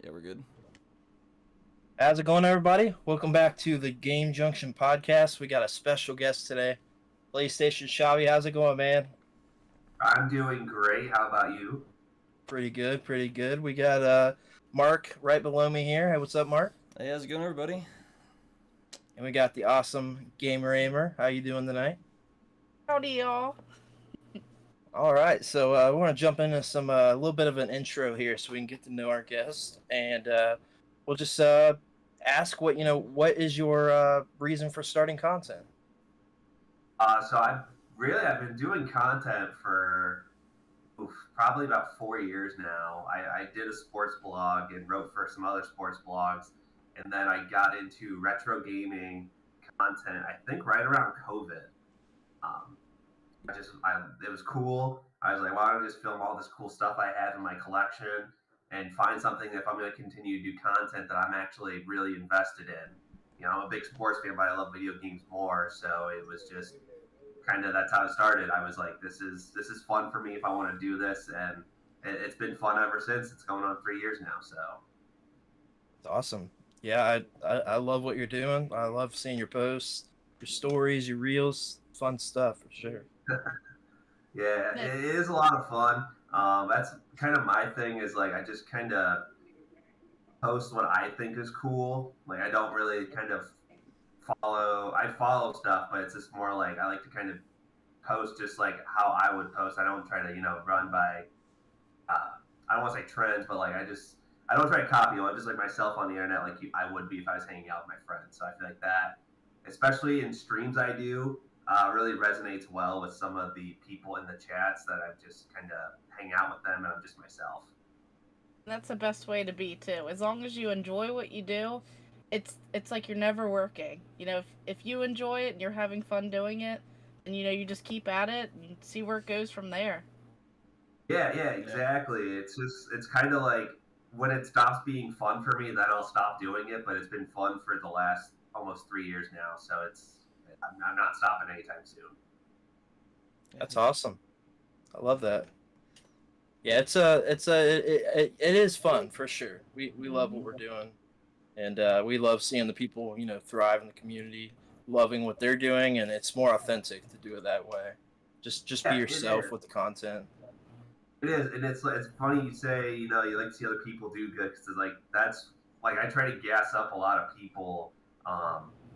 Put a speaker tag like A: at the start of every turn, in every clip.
A: Yeah, we're good.
B: How's it going, everybody? Welcome back to the Game Junction Podcast. We got a special guest today, Playstation Chavy. How's it going, man?
C: I'm doing great. How about you?
B: Pretty good, pretty good. We got Mark right below me here. Hey, what's up, Mark?
A: Hey, how's it going, everybody?
B: And we got the awesome Gamer Aimer. How you doing tonight?
D: Howdy, y'all.
B: All right, so we want to jump into some a little bit of an intro here, so we can get to know our guest, and we'll just ask what is your reason for starting content?
C: So I've been doing content for probably about 4 years now. I did a sports blog and wrote for some other sports blogs, and then I got into retro gaming content. I think right around COVID. Um, it was cool. I was like, why don't I just film all this cool stuff I have in my collection and find something that if I'm going to continue to do content that I'm actually really invested in. You know, I'm a big sports fan, but I love video games more. So it was just kind of that's how it started. I was like, this is fun for me if I want to do this, and it's been fun ever since. It's going on 3 years now. So
B: It's awesome. Yeah, I love what you're doing. I love seeing your posts, your stories, your reels. Fun stuff for sure.
C: yeah, it is a lot of fun. That's kind of my thing. Is like I just kind of post what I think is cool. Like I don't really kind of I follow stuff, but it's just more like I like to kind of post just like how I would post. I don't try to run by I don't want to say trends, but like I don't try to copy. I'm just like myself on the internet, like I would be if I was hanging out with my friends. So I feel like that, especially in streams I do, really resonates well with some of the people in the chats that I just kind of hang out with them and I'm just myself.
D: That's the best way to be too. As long as you enjoy what you do, it's like you're never working. You know, if you enjoy it and you're having fun doing it, and you just keep at it and see where it goes from there.
C: Yeah, exactly. It's kind of like when it stops being fun for me, then I'll stop doing it. But it's been fun for the last almost 3 years now, so I'm not stopping anytime soon.
B: That's awesome. I love that. Yeah, it is fun for sure. We love what we're doing, and we love seeing the people thrive in the community, loving what they're doing, and it's more authentic to do it that way. Just be
C: Yeah,
B: yourself with the content.
C: It is, and it's funny you say you like to see other people do good because it's like that's like I try to gas up a lot of people,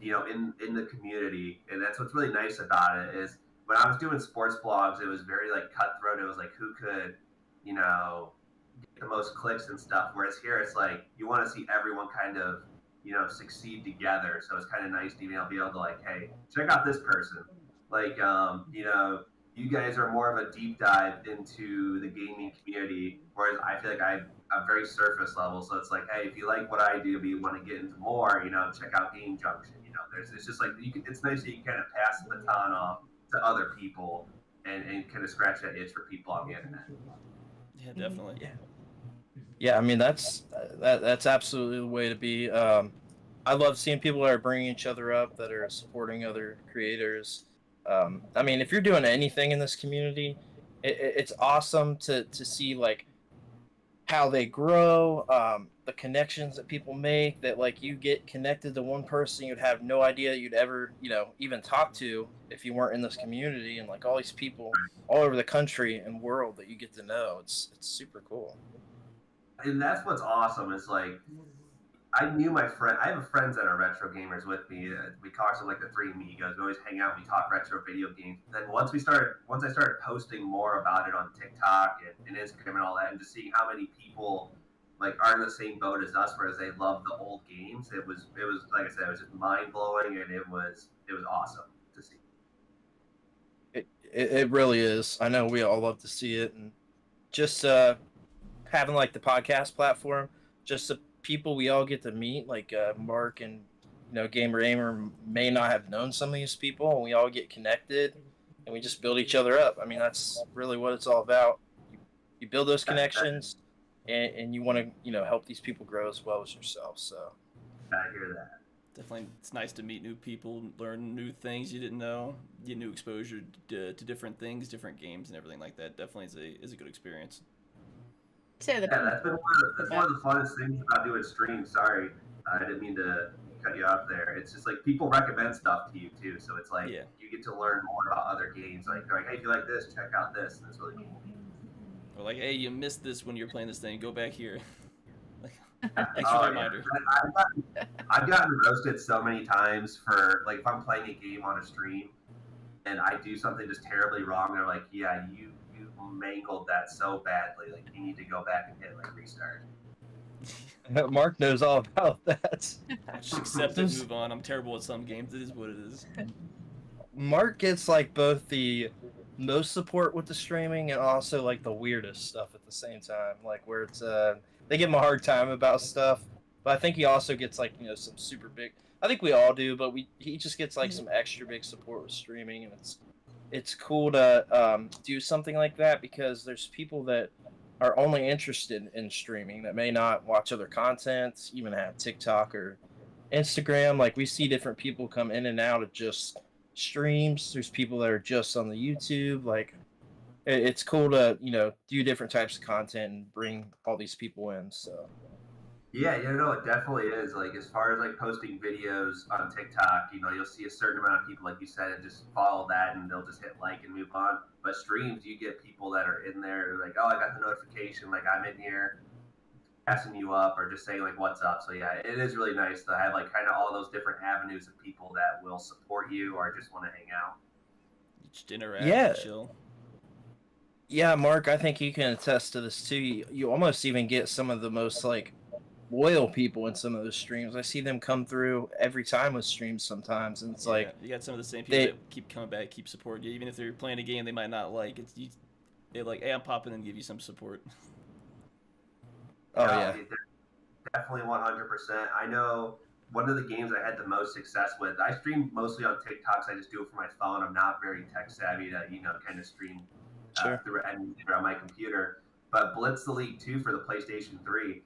C: in the community, and that's what's really nice about it is when I was doing sports blogs, it was very like cutthroat. It was like who could, get the most clicks and stuff. Whereas here, it's like you want to see everyone kind of succeed together. So it's kind of nice to be able to like, hey, check out this person, like you guys are more of a deep dive into the gaming community, whereas I feel like I'm very surface level. So it's like, hey, if you like what I do, but you want to get into more, check out Game Junction. It's just like it's nice that you can kind of pass the baton off to other people and kind of scratch that itch for people on the internet.
A: Yeah, definitely.
B: Yeah. I mean that's absolutely the way to be. I love seeing people that are bringing each other up, that are supporting other creators. I mean, if you're doing anything in this community, it's awesome to see like how they grow, the connections that people make. That like you get connected to one person you'd have no idea you'd ever even talk to if you weren't in this community, and like all these people all over the country and world that you get to know. It's super cool.
C: And that's what's awesome. Is like I knew my friend. I have friends that are retro gamers with me. We call ourselves like the Three Amigos. We always hang out. We talk retro video games. Then once I started posting more about it on TikTok and Instagram and all that, and just seeing how many people like are in the same boat as us, whereas they love the old games. It was like I said, it was just mind blowing, and it was awesome to see.
B: It really is. I know we all love to see it, and just having like the podcast platform, just the people we all get to meet, like Mark and Gamer Aimer may not have known some of these people, and we all get connected, and we just build each other up. I mean, that's really what it's all about. You build those connections, and you want to help these people grow as well as yourself. So
C: I hear that.
A: Definitely, it's nice to meet new people, learn new things you didn't know, get new exposure to different things, different games, and everything like that. Definitely is a good experience.
D: Say the
C: Yeah, that's one of the funnest things about doing streams. Sorry, I didn't mean to cut you off there. It's just like people recommend stuff to you too, so it's like
A: Yeah.
C: you get to learn more about other games. Like they're like, hey, if you like this, check out this, and it's really cool.
A: Or like, hey, you missed this when you're playing this thing. Go back here. Like,
C: Oh,
A: extra
C: yeah.
A: reminder.
C: I've gotten roasted so many times for like if I'm playing a game on a stream and I do something just terribly wrong. They're like, yeah, you mangled that so badly. Like you need to go back and hit like restart.
B: Mark knows all about that.
A: Just accept it, move on. I'm terrible at some games. It is what it is.
B: Mark gets like both the most support with the streaming and also like the weirdest stuff at the same time. Like where it's they give him a hard time about stuff, but I think he also gets like some super big. I think we all do, but he just gets like some extra big support with streaming, and it's cool to do something like that because there's people that are only interested in streaming that may not watch other content, even have TikTok or Instagram. Like we see different people come in and out of just streams. There's people that are just on the YouTube. Like it's cool to do different types of content and bring all these people in. So
C: Yeah, it definitely is. Like as far as like posting videos on TikTok, you'll see a certain amount of people, like you said, and just follow that, and they'll just hit like and move on. But streams, you get people that are in there, like, oh, I got the notification, like I'm in here, passing you up, or just saying like what's up. So yeah, it is really nice to have like kind of all those different avenues of people that will support you or just want to hang out.
A: Just interact,
B: Yeah.
A: chill.
B: yeah, Mark, I think you can attest to this too. You almost even get some of the most like loyal people in some of those streams. I see them come through every time with streams sometimes, and it's like
A: you got some of the same people that keep coming back, keep supporting you, even if they're playing a game they might not like. They're like, hey, I'm popping and give you some support.
B: oh yeah.
C: Definitely 100%. I know one of the games I had the most success with. I stream mostly on TikToks. I just do it for my phone. I'm not very tech savvy to kind of stream through on my computer. But Blitz the League 2 for the PlayStation 3.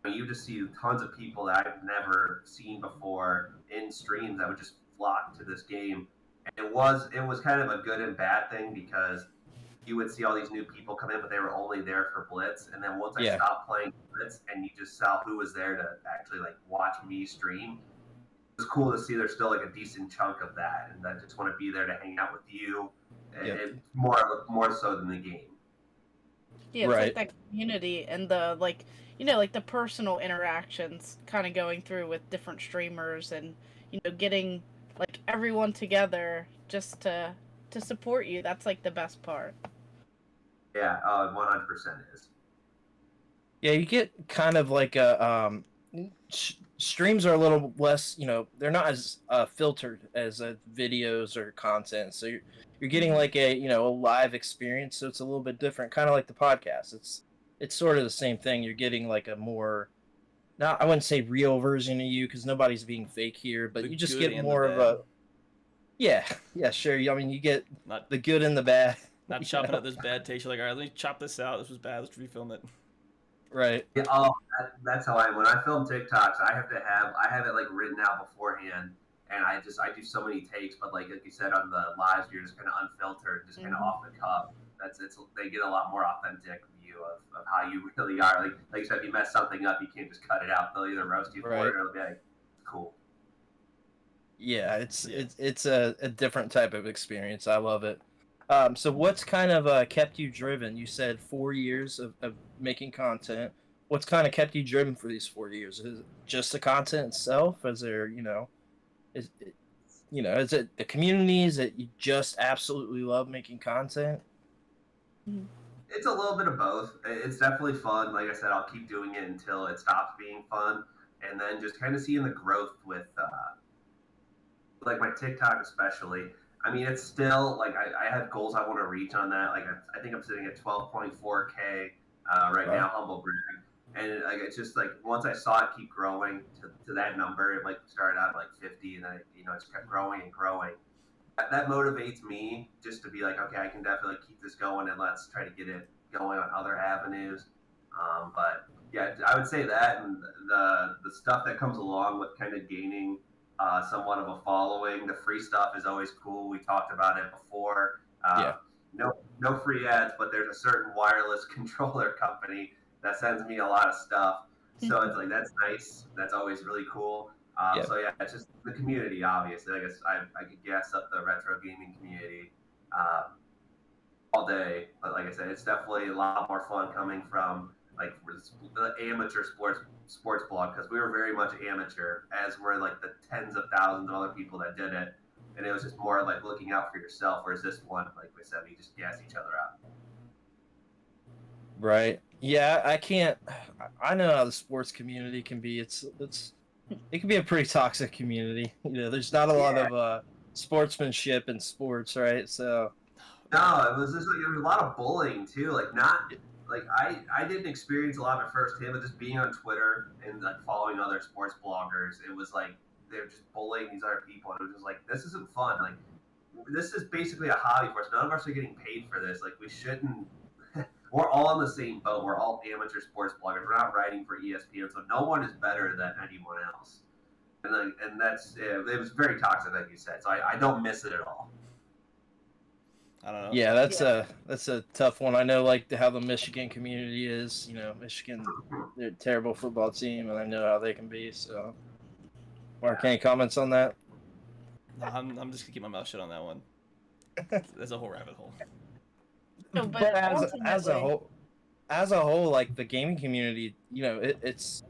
C: You just see tons of people that I've never seen before in streams that would just flock to this game. And it was kind of a good and bad thing because you would see all these new people come in, but they were only there for Blitz. And then once I stopped playing Blitz and you just saw who was there to actually like watch me stream, it was cool to see there's still like a decent chunk of that, and I just want to be there to hang out with you, and more so than the game.
D: Yeah, it's like that community and the like the personal interactions kind of going through with different streamers and getting like everyone together just to support you. That's like the best part.
C: Yeah, 100% is.
B: Yeah, you get kind of like a streams are a little less, they're not as filtered as videos or content. So you're getting like a live experience, so it's a little bit different, kind of like the podcast. It's sort of the same thing. You're getting like a more, I wouldn't say real version of you because nobody's being fake here, but you just get more of a, yeah, sure. I mean, you get the good and the bad.
A: Not chopping up this bad taste. You're like, all right, let me chop this out. This was bad. Let's refilm it.
B: Right.
C: Yeah, that's how when I film TikToks, I have it like written out beforehand, and I do so many takes. But like you said on the lives, you're just kind of unfiltered, just kind of off the cuff. They get a lot more authentic view of how you really are. Like you said, if you mess something up, you can't just cut it out. They'll either roast you for it, or they'll be like, cool.
B: Yeah, it's a different type of experience. I love it. So what's kind of kept you driven? You said 4 years of making content. What's kind of kept you driven for these 4 years? Is it just the content itself? Is there, is it the communities that you just absolutely love making content?
C: It's a little bit of both. It's definitely fun. Like I said, I'll keep doing it until it stops being fun. And then just kind of seeing the growth with, like my TikTok especially. I mean, it's still like I have goals I want to reach on that. Like I think I'm sitting at 12.4K right now, humble brag. And like it's just like once I saw it keep growing to that number, it like started out at like 50, and then it just kept growing and growing. That motivates me just to be like, okay, I can definitely keep this going, and let's try to get it going on other avenues. But yeah, I would say that, and the stuff that comes along with kind of gaining somewhat of a following. The free stuff is always cool. We talked about it before. No free ads, but there's a certain wireless controller company that sends me a lot of stuff. So it's like that's nice. That's always really cool.
B: Yeah.
C: So yeah, it's just the community. Obviously, I guess I could gas up the retro gaming community all day. But like I said, it's definitely a lot more fun coming from like the amateur sports blog, because we were very much amateur, as were like the tens of thousands of other people that did it. And it was just more like looking out for yourself. Whereas this one, like we said, we just gas each other up.
B: Right. Yeah, I know how the sports community can be. It can be a pretty toxic community. There's not a lot of sportsmanship in sports, right? So
C: no, it was just like there was a lot of bullying too. Like not like I didn't experience a lot of it firsthand, but just being on Twitter and like following other sports bloggers, it was like they're just bullying these other people, and it was just like, this isn't fun. Like this is basically a hobby for us. None of us are getting paid for this. Like we shouldn't. We're all in the same boat. We're all amateur sports bloggers. We're not writing for ESPN, so no one is better than anyone else. And that's it was very toxic, like you said. So I don't miss it at all.
A: I don't know.
B: yeah, that's a tough one. I know like how the Michigan community is. Michigan, they're a terrible football team, and I know how they can be. So, Mark, any comments on that?
A: No, I'm just gonna keep my mouth shut on that one. That's a whole rabbit hole.
D: No,
B: But as a whole, like the gaming community, it's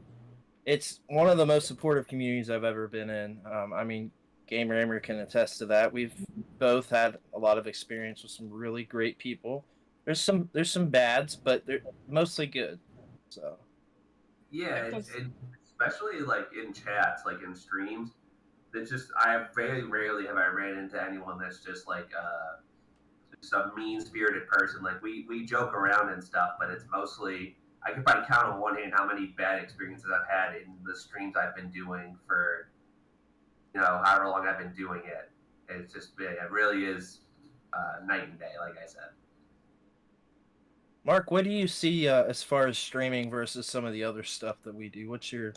B: one of the most supportive communities I've ever been in. I mean, Gamer can attest to that. We've both had a lot of experience with some really great people. There's some bads, but they're mostly good. So
C: Yeah, and especially like in chats, like in streams, it's just I very rarely have I ran into anyone that's just like some mean-spirited person. Like we joke around and stuff, but it's mostly I could probably count on one hand how many bad experiences I've had in the streams I've been doing for however long I've been doing it. It's just it really is night and day, like I said.
B: Mark, what do you see as far as streaming versus some of the other stuff that we do? What's your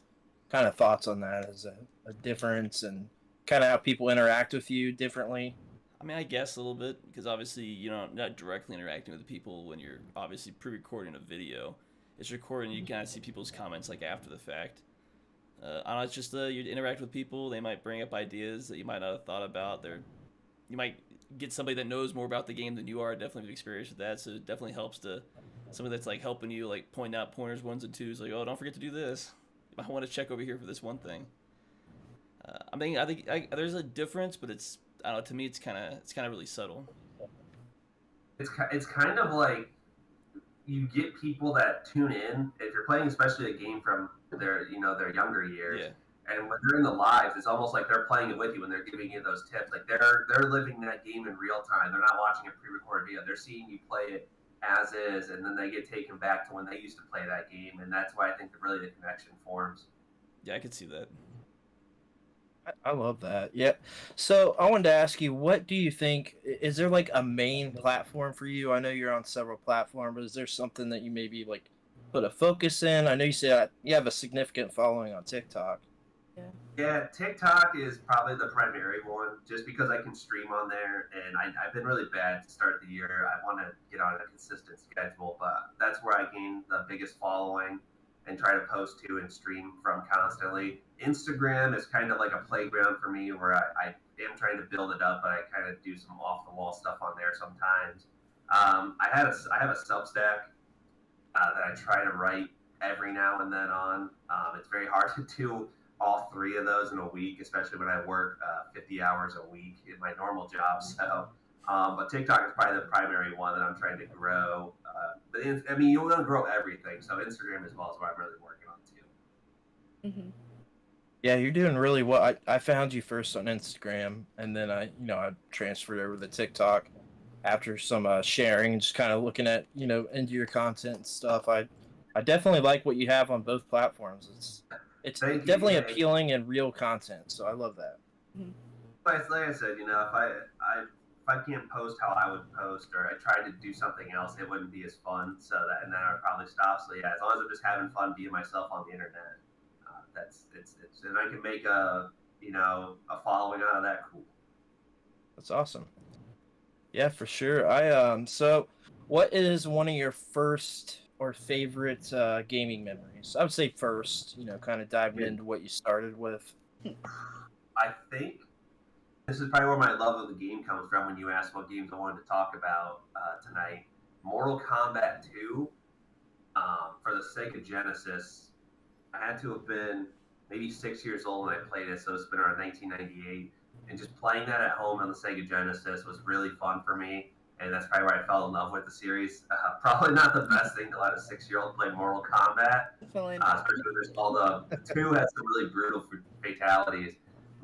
B: kind of thoughts on that as a difference, and kind of how people interact with you differently?
A: I mean, I guess a little bit, because obviously not directly interacting with the people when you're obviously pre-recording a video. It's recording, you kind of see people's comments like after the fact. I don't know, it's just you interact with people, they might bring up ideas that you might not have thought about. You might get somebody that knows more about the game than you are, definitely have experience with that, so it definitely helps to somebody that's like helping you, like point out pointers, ones and twos, like, oh, don't forget to do this. You might want to check over here for this one thing. I think there's a difference, but it's, I don't know, to me it's kind of really subtle.
C: It's kind of like you get people that tune in if you're playing, especially a game from their younger years.
A: Yeah.
C: And when they're in the lives, it's almost like they're playing it with you when they're giving you those tips. Like they're living that game in real time. They're not watching a pre-recorded video. They're seeing you play it as is, and then they get taken back to when they used to play that game, and that's why I think that really the connection forms.
A: Yeah, I could see that.
B: I love that. Yeah. So I wanted to ask you, what do you think? Is there like a main platform for you? I know you're on several platforms, but is there something that you maybe like put a focus in? I know you said you have a significant following on TikTok.
C: Yeah, TikTok is probably the primary one, just because I can stream on there, and I've been really bad to start the year. I want to get on a consistent schedule, but that's where I gain the biggest following and try to post to and stream from constantly. Instagram is kind of like a playground for me, where I am trying to build it up, but I kind of do some off-the-wall stuff on there sometimes. I have a Substack that I try to write every now and then on. It's very hard to do all three of those in a week, especially when I work 50 hours a week in my normal job. So, but TikTok is probably the primary one that I'm trying to grow. But you want to grow everything, so Instagram as well is what I'm really working on too.
D: Mm-hmm.
B: Yeah, you're doing really well. I found you first on Instagram, and then I transferred over to TikTok after some sharing, just kind of looking at into your content and stuff. I definitely like what you have on both platforms. It's definitely appealing and real content, so I love that.
C: Like I said, if I can't post how I would post, or I tried to do something else, it wouldn't be as fun. And then I would probably stop. So yeah, as long as I'm just having fun being myself on the internet, and I can make a following out of that. Cool.
B: That's awesome. Yeah, for sure. So what is one of your first or favorite gaming memories? I would say first, kind of diving into what you started with.
C: I think this is probably where my love of the game comes from when you asked what games I wanted to talk about tonight. Mortal Kombat 2 for the Sega Genesis. I had to have been maybe 6 years old when I played it, so it's been around 1998. And just playing that at home on the Sega Genesis was really fun for me. And that's probably where I fell in love with the series. Probably not the best thing to let a 6-year-old play Mortal Kombat. Especially when there's all the 2 has some really brutal fatalities.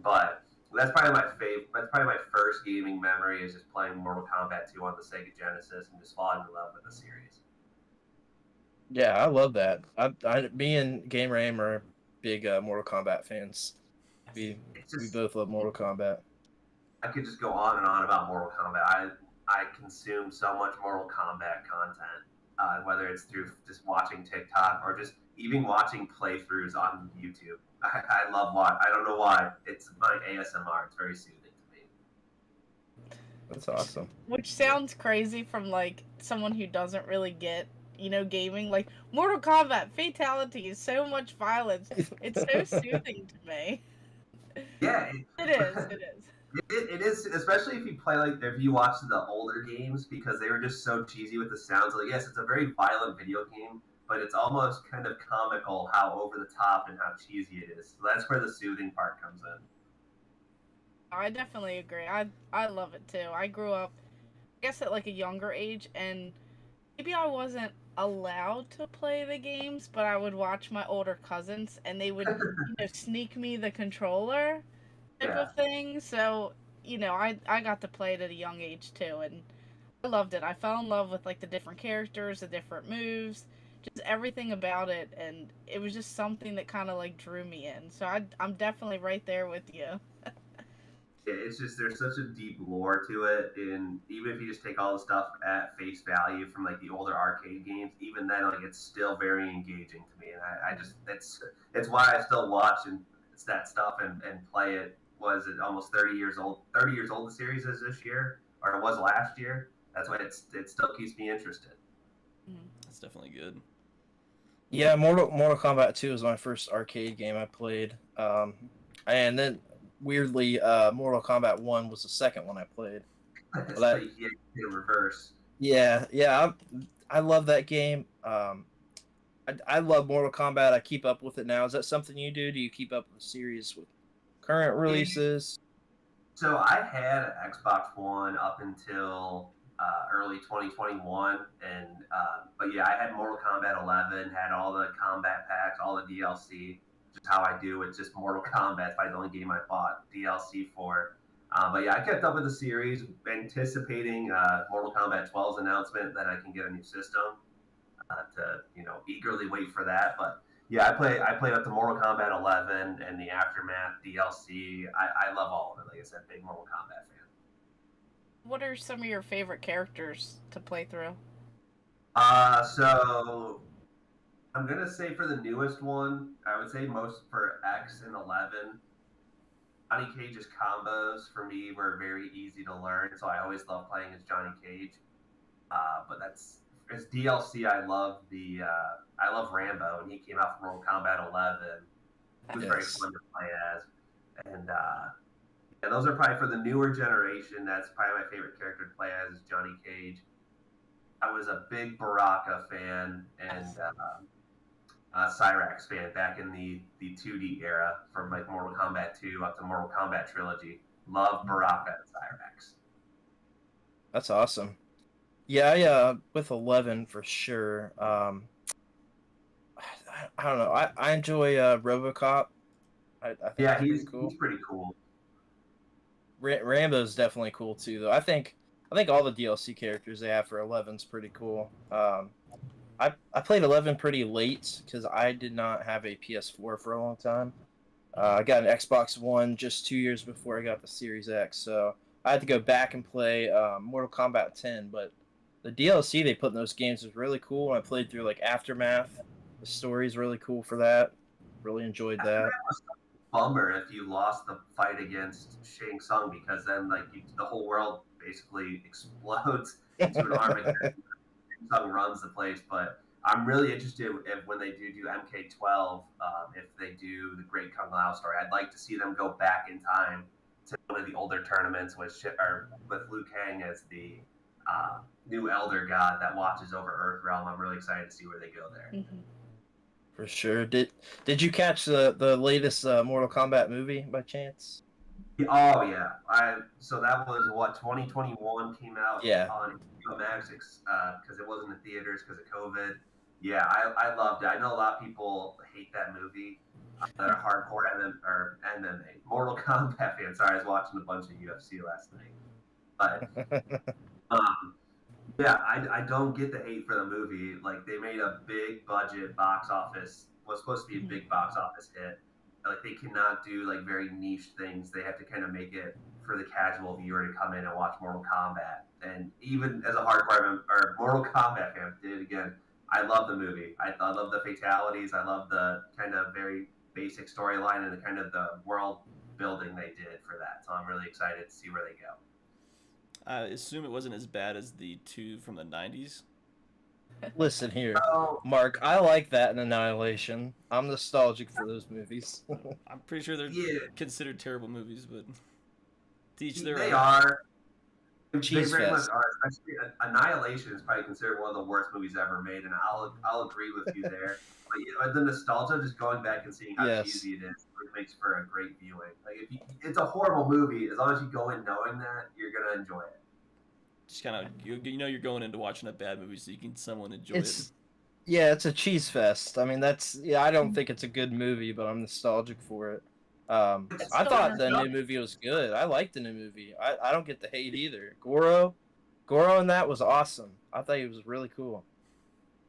C: But that's probably my favorite. That's probably my first gaming memory is just playing Mortal Kombat 2 on the Sega Genesis and just falling in love with the series.
B: Yeah, I love that. Me and Gamer Aim are big Mortal Kombat fans. We both love Mortal Kombat.
C: I could just go on and on about Mortal Kombat. I consume so much Mortal Kombat content, whether it's through just watching TikTok or just even watching playthroughs on YouTube. I love watching. I don't know why. It's my ASMR. It's very soothing to me.
B: That's awesome.
D: Which sounds crazy from like someone who doesn't really get, gaming. Like Mortal Kombat, fatalities, so much violence. It's so soothing to me.
C: Yeah,
D: it is.
C: It is, especially if you play if you watch the older games because they were just so cheesy with the sounds. Like, yes, it's a very violent video game, but it's almost kind of comical how over the top and how cheesy it is. So that's where the soothing part comes in.
D: I definitely agree. I love it too. I grew up, I guess, at like a younger age, and maybe I wasn't allowed to play the games, but I would watch my older cousins, and they would sneak me the controller type of thing. So, I got to play it at a young age too, and I loved it. I fell in love with like the different characters, the different moves, just everything about it, and it was just something that kind of like drew me in. So I'm definitely right there with you.
C: Yeah, it's just there's such a deep lore to it, and even if you just take all the stuff at face value from like the older arcade games, even then like it's still very engaging to me, and I just it's why I still watch and it's that stuff and play it. Was it almost 30 years old? 30 years old the series is this year, or it was last year. That's why it still keeps me interested.
A: That's definitely good.
B: Yeah, Mortal Kombat 2 was my first arcade game I played, and then weirdly, Mortal Kombat 1 was the second one I played.
C: So you in reverse.
B: Yeah, I love that game. I love Mortal Kombat. I keep up with it now. Is that something you do? Do you keep up with the series with current releases?
C: So I had an Xbox One up until early 2021, and but yeah, I had Mortal Kombat 11, had all the combat packs, all the DLC. Just how I do with just Mortal Kombat. It's probably the only game I bought DLC for. But yeah, I kept up with the series, anticipating Mortal Kombat 12's announcement that I can get a new system. To eagerly wait for that. But yeah, I played up to Mortal Kombat 11 and the Aftermath DLC. I love all of it. Like I said, big Mortal Kombat fan.
D: What are some of your favorite characters to play through?
C: So I'm gonna say for the newest one, I would say most for X and 11. Johnny Cage's combos for me were very easy to learn, so I always loved playing as Johnny Cage. But as DLC, I love Rambo, and he came out from Mortal Kombat 11. It was very fun to play as, and those are probably for the newer generation. That's probably my favorite character to play as is Johnny Cage. I was a big Baraka fan and Cyrax fan back in the 2D era, from like Mortal Kombat 2 up to Mortal Kombat Trilogy. Love Baraka and Cyrax.
B: That's awesome. Yeah, with 11 for sure. I don't know. I enjoy RoboCop. I think
C: he's pretty cool.
B: Rambo's definitely cool too, though. I think all the DLC characters they have for 11's pretty cool. I played 11 pretty late because I did not have a PS4 for a long time. I got an Xbox One just 2 years before I got the Series X, so I had to go back and play Mortal Kombat 10, but the DLC they put in those games was really cool. I played through like Aftermath. The story's really cool for that. Really enjoyed that.
C: It was a bummer if you lost the fight against Shang Tsung, because then the whole world basically explodes into an army. Shang Tsung runs the place, but I'm really interested if when they do MK12, if they do the Great Kung Lao story. I'd like to see them go back in time to one of the older tournaments with Liu Kang as the new Elder God that watches over Earthrealm. I'm really excited to see where they go there.
D: Mm-hmm.
B: For sure. Did you catch the latest Mortal Kombat movie by chance?
C: Oh yeah, so that was what 2021 came out
B: Yeah.
C: on HBO Max because it wasn't in theaters because of COVID. Yeah, I loved it. I know a lot of people hate that movie that are hardcore MMA Mortal Kombat fans. Sorry, I was watching a bunch of UFC last night, but yeah, I don't get the hate for the movie. Like they made a big budget box office, was supposed to be a big box office hit. Like they cannot do like very niche things. They have to kind of make it for the casual viewer to come in and watch Mortal Kombat. And even as a hardcore or Mortal Kombat fan, did it again. I love the movie. I love the fatalities. I love the kind of very basic storyline and the kind of the world building they did for that. So I'm really excited to see where they go.
A: I assume it wasn't as bad as the two from the 90s.
B: Listen here, Mark. I like that in Annihilation. I'm nostalgic for those movies.
A: I'm pretty sure they're considered terrible movies, but to each their
C: They
A: own.
C: are.
B: Cheese
C: they very
B: fest.
C: much are. Especially Annihilation is probably considered one of the worst movies ever made, and I'll agree with you there. But the nostalgia, just going back and seeing how cheesy it is, it makes for a great viewing. Like it's a horrible movie. As long as you go in knowing that, you're gonna enjoy it.
A: Just kind of you're going into watching a bad movie so you can somewhat enjoy it.
B: Yeah, it's a cheese fest. I mean, I don't think it's a good movie, but I'm nostalgic for it. I thought the new movie was good. I liked the new movie. I don't get the hate either. Goro in that was awesome. I thought he was really cool.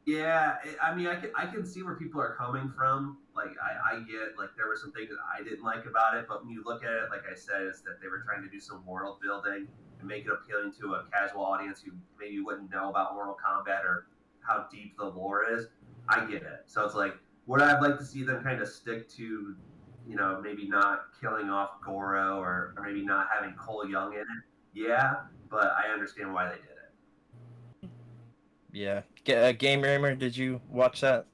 C: Yeah, I mean, I can see where people are coming from. Like, I get, like, there were some things that I didn't like about it, but when you look at it, like I said, is that they were trying to do some world building and make it appealing to a casual audience who maybe wouldn't know about Mortal Kombat or how deep the lore is. I get it. So it's like, would I like to see them kind of stick to, maybe not killing off Goro or maybe not having Cole Young in it? Yeah, but I understand why they did it.
B: Yeah. Game Rammer, did you watch that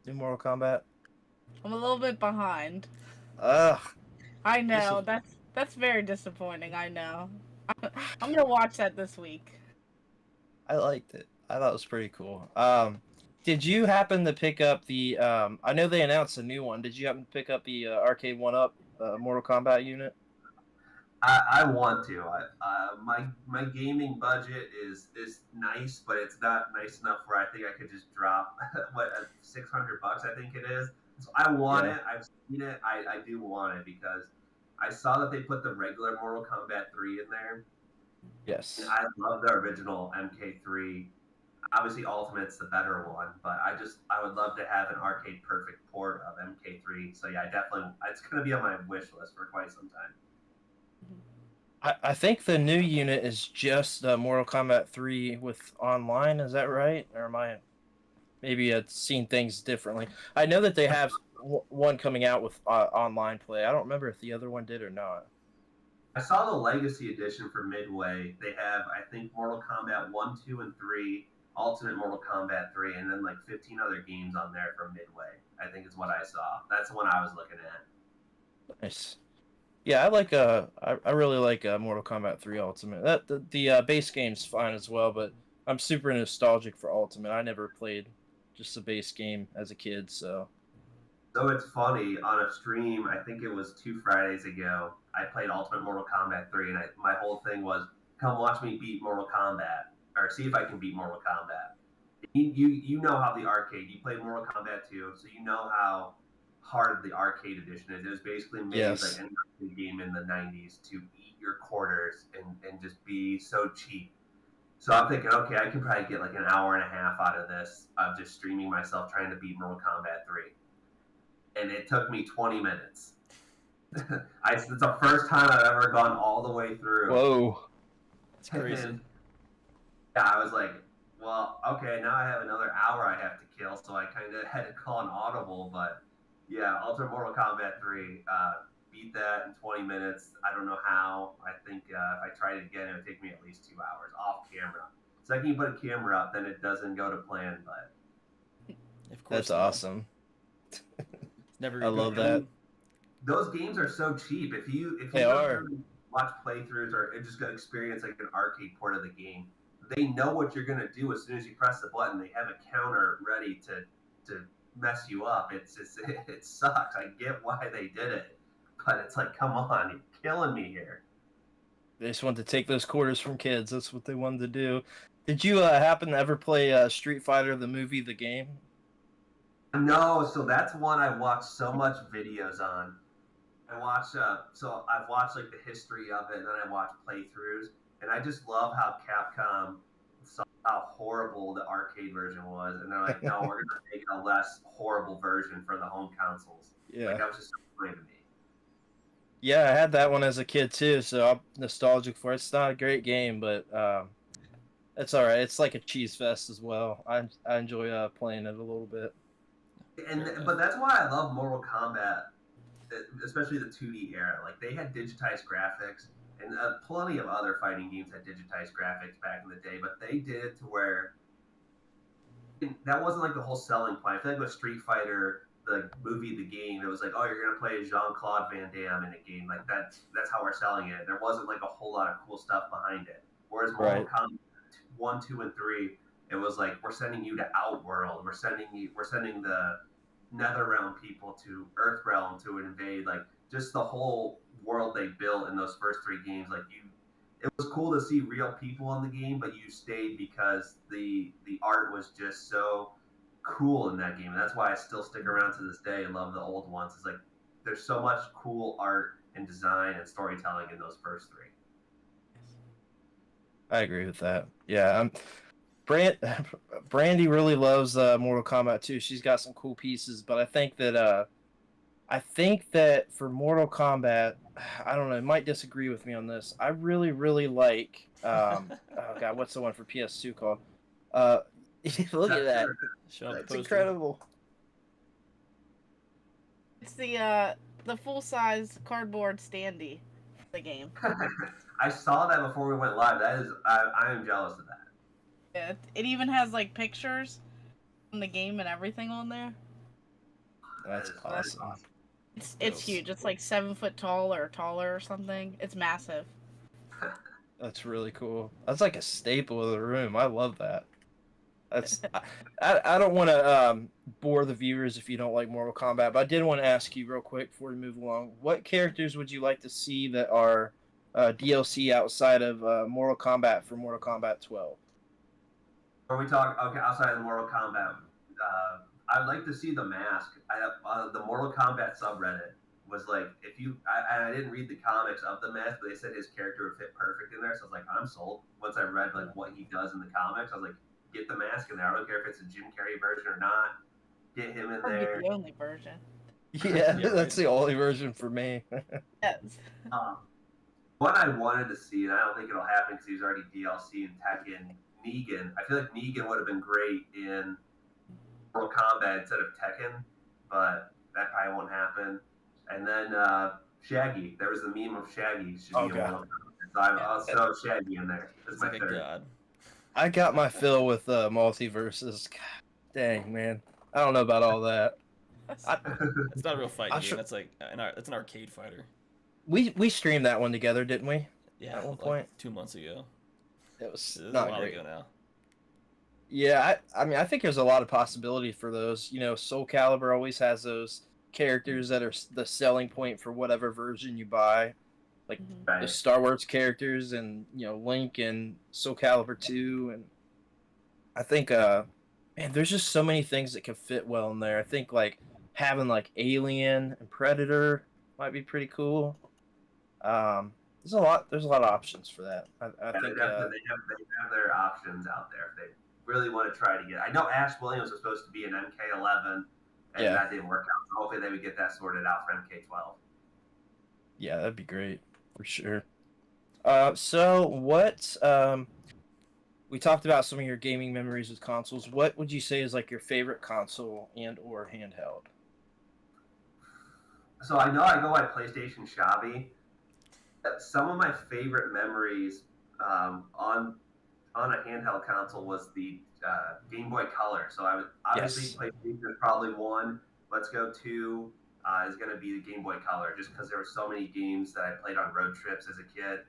B: new Mortal Kombat?
D: I'm a little bit behind.
B: Ugh.
D: I know, that's very disappointing, I know. I'm gonna watch that this week.
B: I liked it. I thought it was pretty cool. Did you happen to pick up the I know they announced a new one. Did you happen to pick up the Arcade 1-Up Mortal Kombat unit?
C: I want to. My gaming budget is nice, but it's not nice enough where I think I could just drop $600 I think it is. So I want it. I've seen it. I do want it because I saw that they put the regular Mortal Kombat 3 in there.
B: Yes.
C: And I love the original MK3. Obviously, Ultimate's the better one, but I would love to have an arcade perfect port of MK3. So yeah, it's gonna be on my wish list for quite some time.
B: I think the new unit is just Mortal Kombat 3 with online. Is that right? Or am I maybe seen things differently? I know that they have one coming out with online play. I don't remember if the other one did or not.
C: I saw the Legacy Edition for Midway. They have, I think, Mortal Kombat 1, 2, and 3, Ultimate Mortal Kombat 3, and then like 15 other games on there from Midway. I think is what I saw. That's the one I was looking at.
B: Nice. Yeah, I really like Mortal Kombat 3 Ultimate. The base game's fine as well, but I'm super nostalgic for Ultimate. I never played just the base game as a kid, so.
C: So it's funny, on a stream, I think it was 2 Fridays ago, I played Ultimate Mortal Kombat 3, and my whole thing was, come watch me beat Mortal Kombat, or see if I can beat Mortal Kombat. You know how the arcade, you played Mortal Kombat 2, so you know how hard the arcade edition is. It was basically made like any arcade game in the 90s to eat your quarters and just be so cheap. So I'm thinking, okay, I can probably get like an hour and a half out of this of just streaming myself trying to beat Mortal Kombat 3. And it took me 20 minutes. It's the first time I've ever gone all the way through.
B: Whoa.
A: That's crazy.
C: And, yeah, I was like, well, okay, now I have another hour I have to kill, so I kind of had to call an audible. But yeah, Ultimate Mortal Kombat 3, beat that in 20 minutes. I don't know how. I think if I tried it again, it would take me at least 2 hours off camera. So I can put a camera up, then it doesn't go to plan, but
A: Of course
B: That's
A: not.
B: awesome.
A: Never
B: I
A: gonna go
B: love
A: again.
B: that.
C: Those games are so cheap. If you
B: They
C: go
B: are.
C: through and watch playthroughs or just go experience like an arcade port of the game, they know what you're gonna do as soon as you press the button. They have a counter ready to mess you up. It sucks. I get why they did it, but it's like, come on, you're killing me here.
B: They just wanted to take those quarters from kids. That's what they wanted to do. Did you happen to ever play Street Fighter, the movie, the game?
C: No, so that's one I watched so much videos on. I watch so I've watched like the history of it, and then I watch playthroughs, and I just love how Capcom saw how horrible the arcade version was, and they're like, no, we're gonna make a less horrible version for the home consoles.
B: Yeah.
C: Like that was just so funny to me.
B: Yeah, I had that one as a kid too, so I'm nostalgic for it. It's not a great game, but it's all right. It's like a cheese fest as well. I enjoy playing it a little bit.
C: But that's why I love Mortal Kombat, especially the 2D era. Like they had digitized graphics, and plenty of other fighting games had digitized graphics back in the day. But they did it to where that wasn't like the whole selling point. I feel like with Street Fighter, the movie, the game, it was like, oh, you're gonna play Jean-Claude Van Damme in a game. Like that's how we're selling it. There wasn't like a whole lot of cool stuff behind it. Whereas Mortal Kombat 1, 2, and 3, it was like we're sending you to Outworld. We're sending the Netherrealm people to Earthrealm to invade. Like just the whole world they built in those first 3 games. Like it was cool to see real people in the game, but you stayed because the art was just so cool in that game, and that's why I still stick around to this day and love the old ones. It's like there's so much cool art and design and storytelling in those first 3.
B: I agree with that. Yeah, Brandy really loves Mortal Kombat too. She's got some cool pieces, but I think that for Mortal Kombat, I don't know, might disagree with me on this. I really, really like oh god, what's the one for PS2 called? Look at that. That's incredible.
D: It's the full size cardboard standee for the game.
C: I saw that before we went live. That is, I am jealous of that.
D: Yeah, it even has like pictures from the game and everything on there.
B: That's awesome.
D: It's huge. It's like 7 foot tall or taller or something. It's massive.
B: That's really cool. That's like a staple of the room. I love that. That's I don't want to bore the viewers if you don't like Mortal Kombat, but I did want to ask you real quick before we move along. What characters would you like to see that are DLC outside of Mortal Kombat for Mortal Kombat 12?
C: Are we talking outside of the Mortal Kombat? I'd like to see the mask. The Mortal Kombat subreddit was like, if you, I didn't read the comics of the mask, but they said his character would fit perfect in there. So I was like, I'm sold. Once I read like what he does in the comics, I was like, get the mask in there. I don't care if it's a Jim Carrey version or not. Get him in there.
D: The only version.
B: Yeah, that's the only version for me.
D: Yes.
C: What I wanted to see, and I don't think it'll happen because he's already DLC in Tekken, Negan. I feel like Negan would have been great in Mortal Kombat instead of Tekken, but that probably won't happen. And then Shaggy. There was the meme of Shaggy. Should be Mortal Kombat. So I'll throw Shaggy in there. That's my third.
A: God.
B: I got my fill with multiverses. God, dang, man. I don't know about all that.
A: It's not a real fighting game. That's like that's an arcade fighter.
B: We streamed that one together, didn't we?
A: Yeah,
B: at one
A: like
B: point.
A: 2 months ago.
B: It was
A: not
B: a while
A: ago now.
B: Yeah, I mean, I think there's a lot of possibility for those. You know, Soul Calibur always has those characters that are the selling point for whatever version you buy. Like the Star Wars characters and, you know, Link and Soul Calibur 2. And I think, man, there's just so many things that can fit well in there. I think, like, having, like, Alien and Predator might be pretty cool. There's a lot of options for that. I think
C: they have their options out there if they really want to try to get. I know Ash Williams was supposed to be an MK11, and that didn't work out. So hopefully they would get that sorted out for MK12.
B: Yeah, that'd be great for sure. So what? We talked about some of your gaming memories with consoles. What would you say is like your favorite console and or handheld?
C: So I know I go by PlayStation Chavy. Some of my favorite memories on on a handheld console was the Game Boy Color. So I would obviously
B: Yes.
C: PlayStation is probably one. Let's go two is going to be the Game Boy Color, just because there were so many games that I played on road trips as a kid.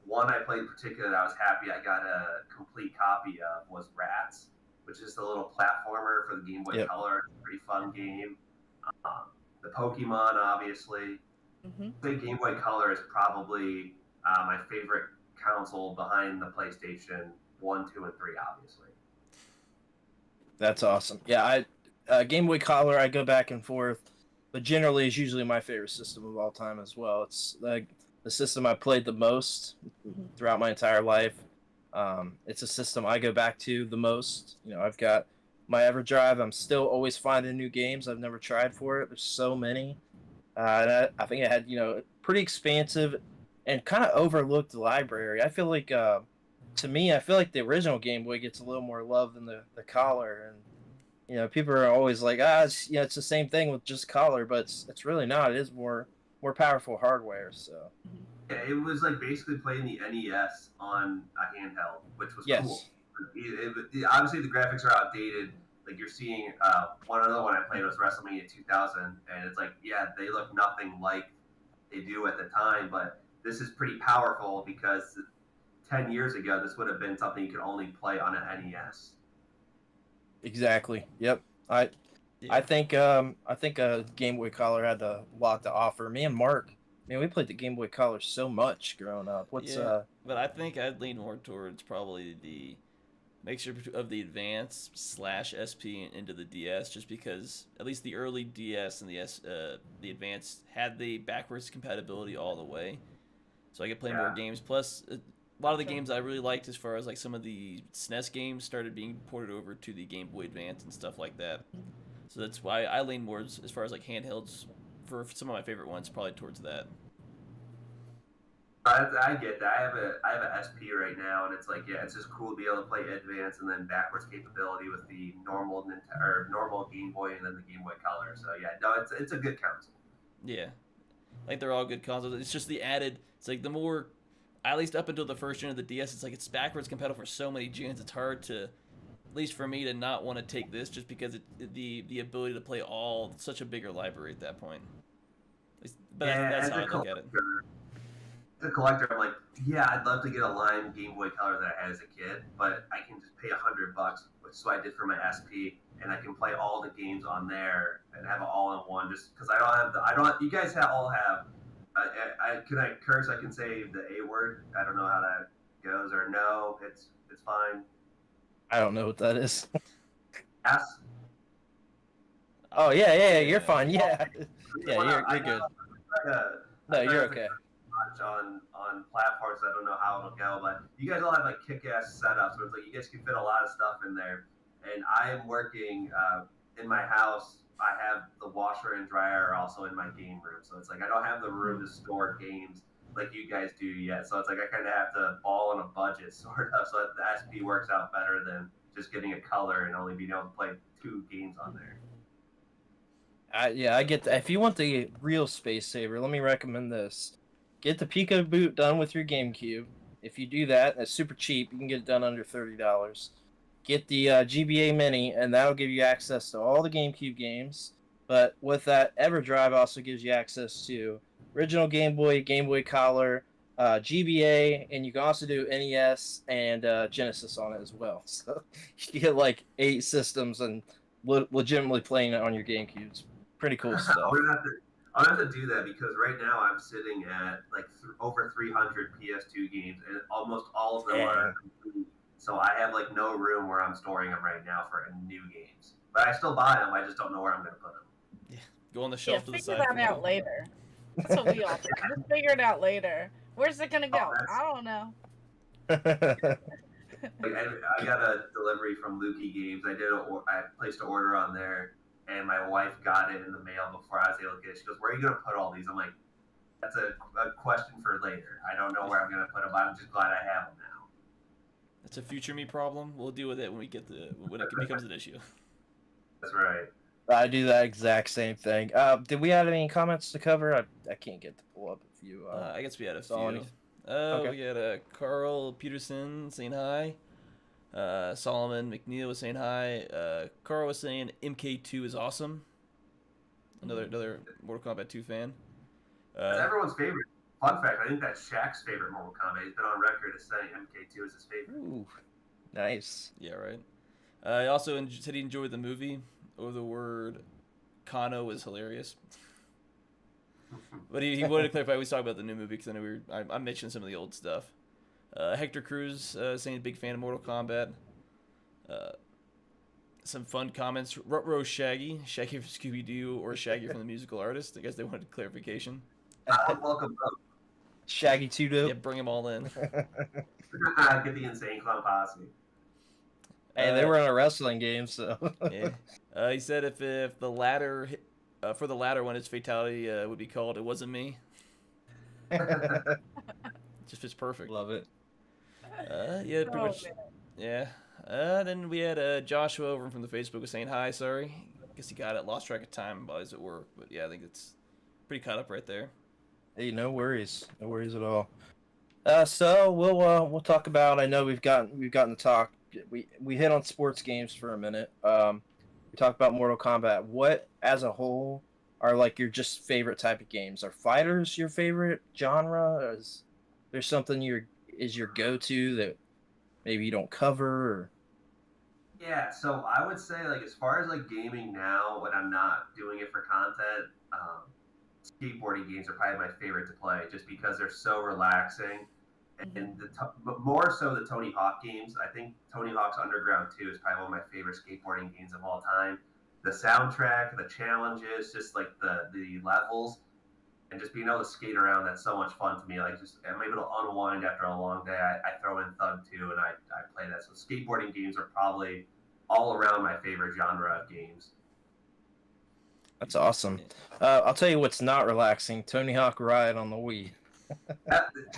C: One I played in particular that I was happy I got a complete copy of was Rats, which is the little platformer for the Game Boy Color. It's a pretty fun game. The Pokemon, obviously.
D: Mm-hmm.
C: The Game Boy Color is probably my favorite console behind the PlayStation 1, 2, and 3, obviously.
B: That's awesome. Yeah, Game Boy Color, I go back and forth, but generally it's usually my favorite system of all time as well. It's like the system I played the most throughout my entire life. It's a system I go back to the most. You know, I've got my EverDrive. I'm still always finding new games I've never tried for it. There's so many. And I think it had, pretty expansive and kind of overlooked library. I feel like, to me, I feel like the original Game Boy gets a little more love than the Color. And, people are always like, it's the same thing with just Color, but it's really not. It is more powerful hardware, so.
C: Yeah, it was like basically playing the NES on a handheld, which was cool. Obviously, the graphics are outdated. Like you're seeing one other one I played was WrestleMania 2000, and it's like, yeah, they look nothing like they do at the time, but this is pretty powerful because 10 years ago, this would have been something you could only play on an NES.
B: Exactly. Yep. I think Game Boy Color had a lot to offer. Me and Mark, man, we played the Game Boy Color so much growing up.
A: But I think I'd lean more towards probably the mixture of the Advance / SP into the DS, just because at least the early DS and the Advance had the backwards compatibility all the way, so I could play more games. Plus, a lot of the games I really liked, as far as like some of the SNES games, started being ported over to the Game Boy Advance and stuff like that. So that's why I lean more as far as like handhelds for some of my favorite ones, probably towards that.
C: I get that. I have a SP right now, and it's like, yeah, it's just cool to be able to play Advance and then backwards capability with the normal Game Boy and then the Game Boy Color. So yeah, no, it's a good console.
A: Yeah, like they're all good consoles. It's just the added. It's like the more, at least up until the first gen of the DS, it's like it's backwards compatible for so many gens. It's hard to, at least for me, to not want to take this just because the ability to play such a bigger library at that point. But that's how I look at it.
C: As a collector, I'm like, yeah, I'd love to get a line Game Boy Color that I had as a kid, but I can just pay $100, which is what I did for my SP, and I can play all the games on there and have it all in one. Just because you guys all have. Can I curse? I can say the A word. I don't know how that goes, or no, it's fine.
B: I don't know what that is.
C: S.
B: Oh yeah, you're fine. Yeah, you're good. No, you're okay.
C: On platforms, I don't know how it'll go, but you guys all have like kick-ass setups where it's like you guys can fit a lot of stuff in there. And I am working in my house. I have the washer and dryer also in my game room, so it's like I don't have the room to store games like you guys do yet. So it's like I kind of have to ball on a budget sort of, so that the SP works out better than just getting a color and only being able to play 2 games on there.
B: I get that. If you want the real space saver, let me recommend this. Get the Pico boot done with your GameCube. If you do that, it's super cheap. You can get it done under $30. Get the GBA Mini, and that'll give you access to all the GameCube games. But with that, EverDrive also gives you access to original Game Boy, Game Boy Color, GBA, and you can also do NES and Genesis on it as well. So you get like 8 systems and legitimately playing it on your GameCube. It's pretty cool stuff.
C: I'll have to do that because right now I'm sitting at like over 300 PS2 games, and almost all of them are complete. So I have like no room where I'm storing them right now for new games. But I still buy them. I just don't know where I'm going to put them.
A: Yeah, go on the shelf to the side.
D: Figure that out later. That's what we all do. Just figure it out later. Where's it going to go? I don't know.
C: Like I got a delivery from Lukey Games. I placed an order on there. And my wife got it in the mail before I was able to get it. She goes, "Where are you going to put all these?" I'm like, "That's a question for later. I don't know where I'm going to put them. I'm just glad I have them now."
A: It's a future me problem. We'll deal with it when it becomes an issue.
C: That's right.
B: I do that exact same thing. Did we have any comments to cover? I can't get to pull up a few.
A: I guess we had a few. We got Carl Peterson saying hi. Solomon McNeil was saying hi. Carl was saying MK2 is awesome. Another Mortal Kombat 2 fan.
C: That's everyone's favorite. Fun fact, I think that's Shaq's favorite Mortal Kombat. He's been on record as saying MK2 is his favorite.
B: Ooh, nice.
A: Yeah, right. He also said he enjoyed the movie. Or the word Kano was hilarious. But he wanted to clarify, we was talking about the new movie because I know I mentioned some of the old stuff. Hector Cruz saying big fan of Mortal Kombat. Some fun comments. Rutro Shaggy from Scooby-Doo or Shaggy from the Musical Artist. I guess they wanted clarification.
C: Welcome up.
B: Shaggy 2 dope.
A: Yeah, bring them all in.
C: Get the Insane Clown Posse.
B: Hey, they were in a wrestling game, so.
A: Yeah. He said if the latter, for the latter one, its fatality would be called "It Wasn't Me." Just fits perfect.
B: Love it.
A: Yeah, pretty much. Man. Yeah. Then we had Joshua over from the Facebook was saying hi. Sorry, guess he got it. Lost track of time while he's at work, but yeah, I think it's pretty caught up right there.
B: Hey, no worries at all. So we'll talk about. I know we've gotten to talk. We hit on sports games for a minute. We talked about Mortal Kombat. What, as a whole, are like your just favorite type of games? Are fighters your favorite genre? Is there something is your go-to that maybe you don't cover? Or?
C: Yeah, so I would say like as far as like gaming now, when I'm not doing it for content, skateboarding games are probably my favorite to play, just because they're so relaxing. And but more so the Tony Hawk games. I think Tony Hawk's Underground 2 is probably one of my favorite skateboarding games of all time. The soundtrack, the challenges, just like the levels, and just being able to skate around, that's so much fun to me. Like just I'm able to unwind after a long day. I throw in Thug 2 and I play that. So skateboarding games are probably all around my favorite genre of games.
B: That's awesome. I'll tell you what's not relaxing: Tony Hawk Ride on the Wii.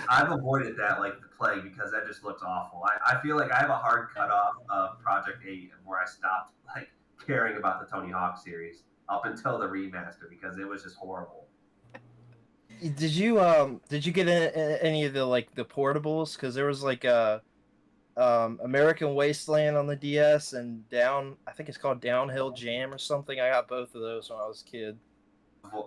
C: I've avoided that like the plague because that just looks awful. I feel like I have a hard cutoff of Project 8 where I stopped like caring about the Tony Hawk series up until the remaster because it was just horrible.
B: Did you get any of the like the portables? Because there was like American Wasteland on the DS and I think it's called Downhill Jam or something. I got both of those when I was a kid.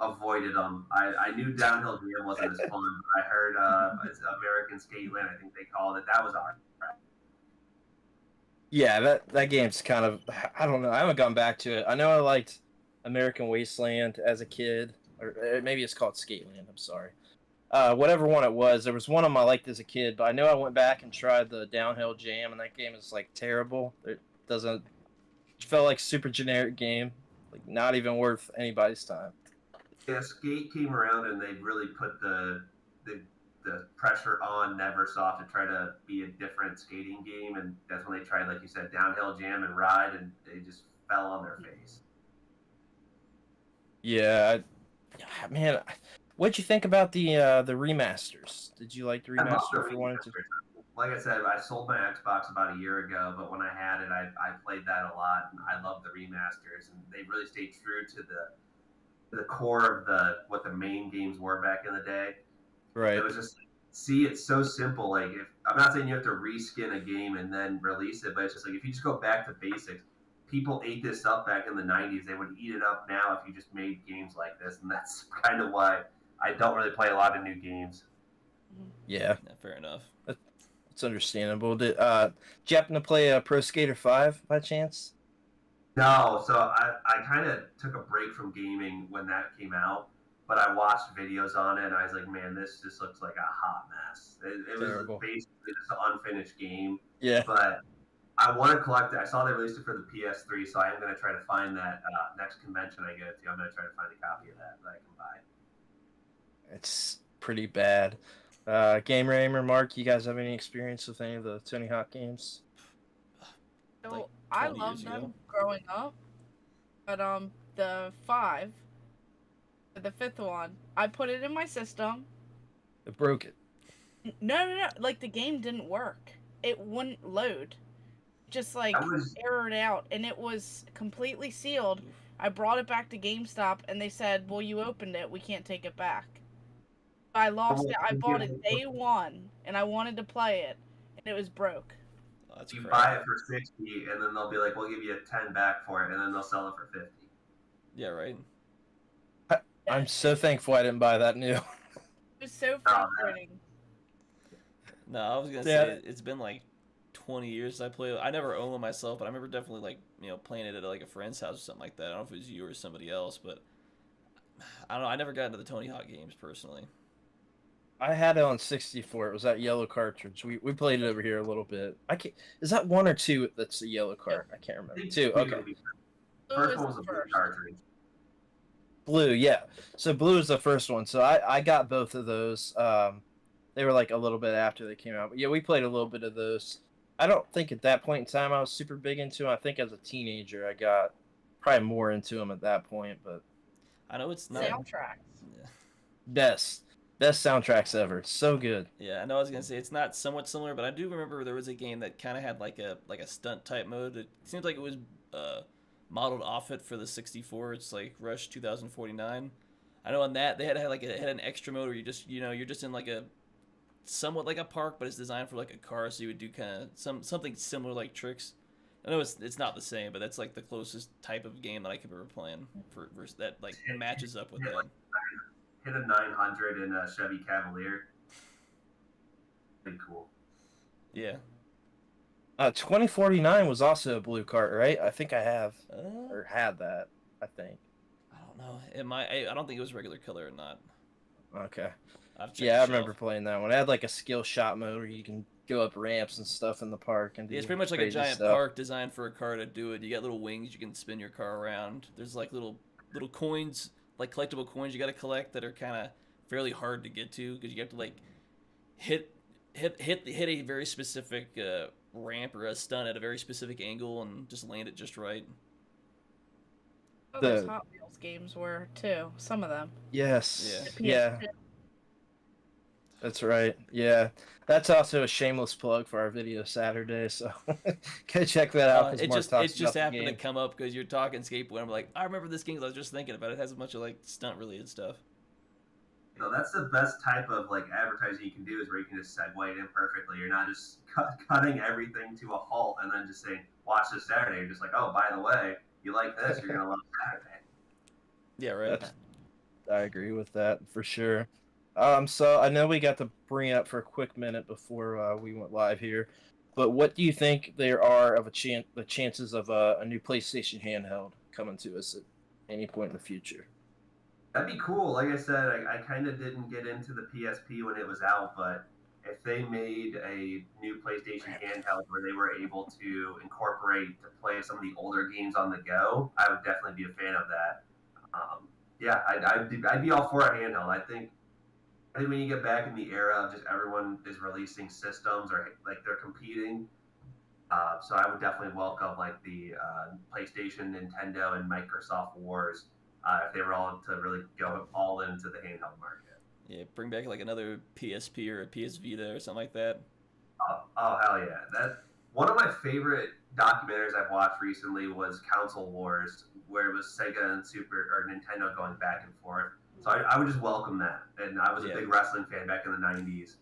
C: Avoided them. I knew Downhill Jam wasn't as fun. But I heard it's American Skateland, I think they called it. That was alright.
B: Yeah, that game's kind of, I don't know. I haven't gone back to it. I know I liked American Wasteland as a kid, or maybe it's called Skateland. I'm sorry. Whatever one it was, there was one of them I liked as a kid, but I know I went back and tried the Downhill Jam, and that game is like terrible. It felt like super generic game, like not even worth anybody's time.
C: Yeah, Skate came around and they really put the pressure on Neversoft to try to be a different skating game, and that's when they tried, like you said, Downhill Jam and Ride, and they just fell on their face.
B: Yeah, man, what'd you think about the remasters? Did you like the remaster if you wanted to?
C: Like I said, I sold my Xbox about a year ago, but when I had it, I played that a lot, and I love the remasters, and they really stayed true to the core of what the main games were back in the day.
B: Right.
C: It was just it's so simple. Like I'm not saying you have to reskin a game and then release it, but it's just like if you just go back to basics, people ate this up back in the 90s. They would eat it up now if you just made games like this, and that's kind of why I don't really play a lot of new games.
B: Yeah,
A: fair enough.
B: It's understandable. Did you happen to play Pro Skater 5 by chance?
C: No, so I kind of took a break from gaming when that came out, but I watched videos on it, and I was like, man, this just looks like a hot mess. It was basically just an unfinished game.
B: Yeah.
C: But I want to collect it. I saw they released it for the PS3, so I am going to try to find that next convention I go to. I'm going to try to find a copy of that I can buy.
B: It's pretty bad. Game Raymer, Mark, you guys have any experience with any of the Tony Hawk games?
D: So
A: Like
D: I
A: 20
D: loved
A: years
D: them
A: ago?
D: growing up, but the fifth one, I put it in my system.
B: It broke it.
D: No, like the game didn't work. It wouldn't load. Just like errored out, and it was completely sealed. I brought it back to GameStop, and they said, "Well, you opened it. We can't take it back." I lost it. I bought it day one, and I wanted to play it, and it was broke.
A: Oh, that's
C: You
A: crap.
C: buy it for 60, and then they'll be like, "We'll give you 10 back for it," and then they'll sell it for 50.
A: Yeah, right.
B: I'm so thankful I didn't buy that new.
D: It was so frustrating.
A: No, I was gonna
B: Yeah.
A: say it's been like 20 years since I played. I never owned one myself, but I remember definitely like playing it at like a friend's house or something like that. I don't know if it was you or somebody else, but I don't know. I never got into the Tony Hawk games personally.
B: I had it on 64. It was that yellow cartridge. We played it over here a little bit. I can't. Is that 1 or 2? That's the yellow card. I can't remember. 2. Okay.
C: First one was a blue cartridge.
B: Blue, yeah. So blue is the first one. So I got both of those. They were like a little bit after they came out. But yeah, we played a little bit of those. I don't think at that point in time I was super big into them. I think as a teenager I got probably more into them at that point. But
A: I know it's not.
D: Soundtracks.
A: Yeah.
B: Best soundtracks ever. So good.
A: Yeah, I know I was gonna say it's not somewhat similar, but I do remember there was a game that kind of had like a stunt type mode. It seems like it was modeled off it for the 64. It's like Rush 2049. I know on that they had an extra mode where you just you're just in like a somewhat like a park, but it's designed for like a car, so you would do kind of something similar like tricks. I know it's not the same, but that's like the closest type of game that I could remember playing for that like matches up with that.
C: Hit a 900 in a Chevy Cavalier. Pretty cool.
A: Yeah.
B: 2049 was also a blue cart, right? I think I have or had that. I think.
A: I don't know. I don't think it was regular color or not.
B: Okay.
A: Yeah,
B: I remember playing that one. It had like a skill shot mode where you can go up ramps and stuff in the park and do
A: it's pretty much like a giant
B: stuff.
A: park designed for a car to do it. You got little wings, you can spin your car around. There's like little coins, like collectible coins you got to collect that are kind of fairly hard to get to because you have to like hit a very specific ramp or a stunt at a very specific angle and just land it just right.
D: Oh, those Hot Wheels games were too. Some of them.
B: Yes.
A: Yeah.
B: Yeah. That's right. Yeah. That's also a shameless plug for our video Saturday, so go check that out.
A: It just happened to come up because you're talking skateboard. I'm like, I remember this game. I was just thinking about it. It has a bunch of like stunt related stuff.
C: That's the best type of like advertising you can do is where you can just segue it in perfectly. You're not just cutting everything to a halt and then just saying, "Watch this Saturday." You're just like, "Oh, by the way, you like this? You're gonna love Saturday."
A: Yeah, right.
B: I agree with that for sure. So I know we got to bring it up for a quick minute before we went live here, but what do you think there are of the chances of a new PlayStation handheld coming to us at any point in the future?
C: That'd be cool. Like I said, I kind of didn't get into the PSP when it was out, but if they made a new PlayStation handheld where they were able to incorporate to play some of the older games on the go, I would definitely be a fan of that. Yeah, I'd be all for a handheld. I think when you get back in the era of just everyone is releasing systems or like they're competing, so I would definitely welcome like the PlayStation, Nintendo, and Microsoft wars if they were all to really go all into the handheld market.
A: Yeah, bring back like another PSP or a PS Vita or something like that.
C: Oh hell yeah! That one of my favorite documentaries I've watched recently was Console Wars, where it was Sega and Nintendo going back and forth. So I would just welcome that. And I was a big wrestling fan back in the 90s,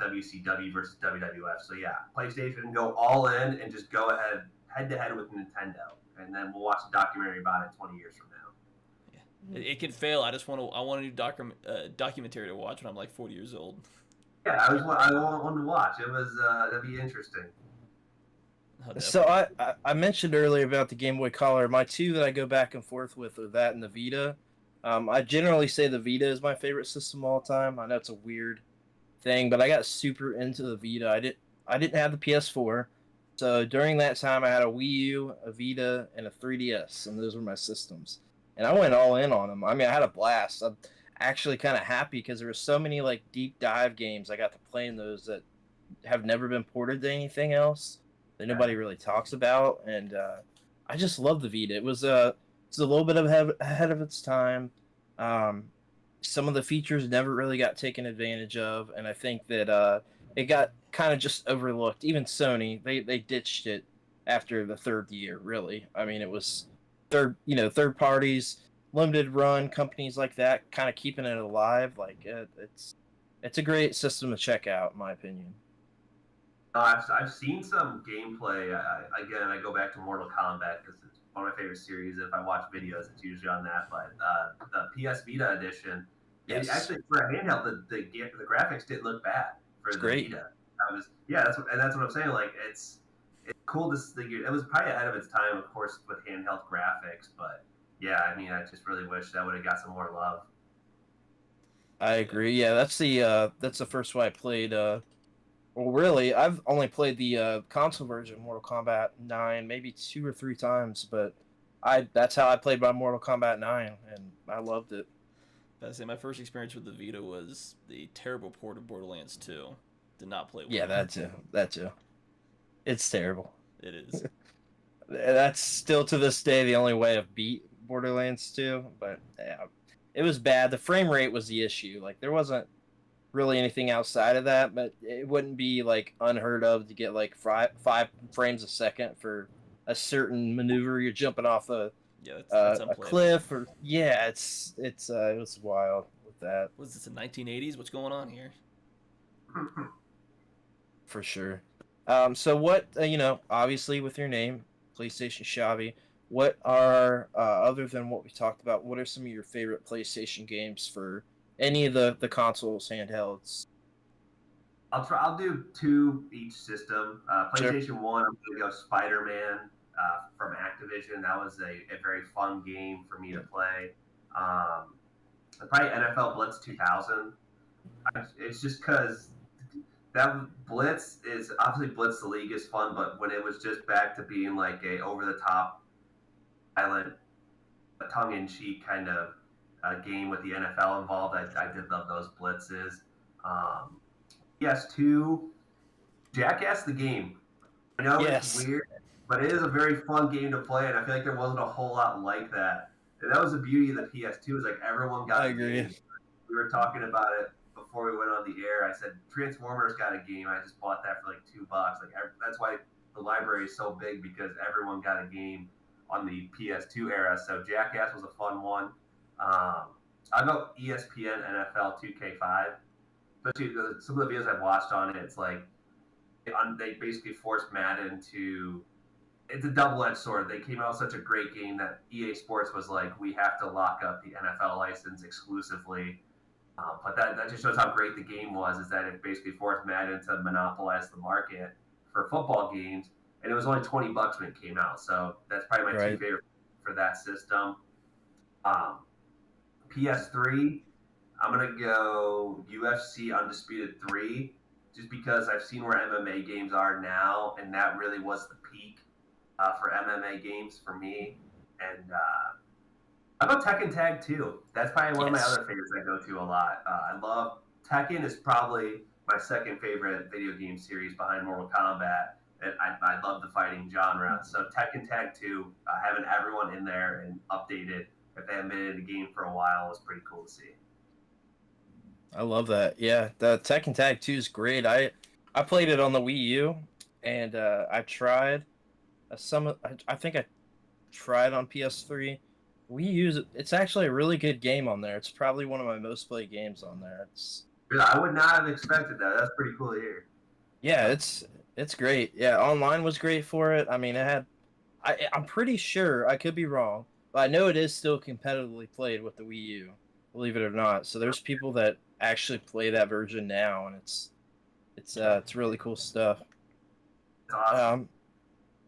C: WCW versus WWF. So yeah, PlayStation, go all in and just go ahead, head-to-head with Nintendo. And then we'll watch a documentary about it 20 years from now.
A: Yeah. It can fail. I want a new documentary to watch when I'm like 40 years old.
C: Yeah, I want one to watch. It was, that'd be interesting.
A: Oh,
B: so I mentioned earlier about the Game Boy Color. My two that I go back and forth with are that and the Vita. I generally say the Vita is my favorite system of all time. I know it's a weird thing, but I got super into the Vita. I didn't have the PS4, so during that time I had a Wii U, a Vita, and a 3DS, and those were my systems. And I went all in on them. I mean, I had a blast. I'm actually kind of happy because there were so many like deep dive games I got to play in those that have never been ported to anything else that nobody really talks about, and I just love the Vita. It's a little bit ahead of its time. Some of the features never really got taken advantage of, and I think that it got kind of just overlooked. Even Sony, they ditched it after the third year, really. I mean, it was third parties, limited run companies like that, kind of keeping it alive. Like it's a great system to check out, in my opinion.
C: I've seen some gameplay. Again, I go back to Mortal Kombat because it's one of my favorite series. If I watch videos, it's usually on that. But the PS Vita edition,
B: Yes.
C: actually for a handheld, the graphics didn't look bad for
B: It's
C: the
B: great.
C: Vita. That's what I'm saying. Like it's cool to see. It was probably ahead of its time, of course, with handheld graphics. But yeah, I mean, I just really wish that would have got some more love.
B: I agree. Yeah, that's the first one I played. Well, really, I've only played the console version of Mortal Kombat 9 maybe 2 or 3 times, but that's how I played my Mortal Kombat 9, and I loved it.
A: I say my first experience with the Vita was the terrible port of Borderlands 2. Did not play well.
B: Yeah, that too. It's terrible.
A: It is.
B: That's still to this day the only way I've beat Borderlands 2, but yeah, it was bad. The frame rate was the issue. Like there wasn't really anything outside of that, but it wouldn't be like unheard of to get like 5 frames a second for a certain maneuver. You're jumping off a cliff, or it was wild with that.
A: Was this the 1980s? What's going on here?
B: For sure. So what obviously with your name, PlayStation Chavy, what are other than what we talked about, what are some of your favorite PlayStation games for any of the consoles, handhelds?
C: I'll do 2 each system. PlayStation
B: Sure.
C: 1, I'm going to go Spider-Man from Activision. That was a very fun game for me to play. Probably NFL Blitz 2000. It's just because that Blitz is obviously Blitz the League is fun, but when it was just back to being like a over-the-top, violent, tongue-in-cheek kind of game with the NFL involved, I did love those blitzes. PS2, Jackass the game. I know It's weird, but it is a very fun game to play, and I feel like there wasn't a whole lot like that. And that was the beauty of the PS2 is like everyone got a game. We were talking about it before we went on the air. I said Transformers got a game. I just bought that for like $2. Like that's why the library is so big, because everyone got a game on the PS2 era. So Jackass was a fun one. I go ESPN NFL 2K5, especially some of the videos I've watched on it. It's like they basically forced Madden to. It's a double-edged sword. They came out with such a great game that EA Sports was like, we have to lock up the NFL license exclusively. But that just shows how great the game was. Is that it basically forced Madden to monopolize the market for football games, and it was only $20 when it came out. So that's probably my 2 favorite for that system. PS3, I'm going to go UFC Undisputed 3, just because I've seen where MMA games are now, and that really was the peak for MMA games for me. And I go Tekken Tag 2. That's probably one of my other favorites I go to a lot. I love Tekken is probably my second favorite video game series behind Mortal Kombat. And I love the fighting genre. So Tekken Tag 2, having everyone in there and updated if they haven't been in the game for a while was pretty cool to see.
B: I love that. Yeah, the Tekken Tag 2 is great. I played it on the Wii U, and I tried I think I tried on PS3. Wii U, it's actually a really good game on there. It's probably one of my most played games on there.
C: I would not have expected that. That's pretty cool to hear.
B: Yeah, it's great. Yeah, online was great for it. I mean, it had. I'm pretty sure, I could be wrong, but I know it is still competitively played with the Wii U, believe it or not. So there's people that actually play that version now, and it's really cool stuff.
C: Awesome.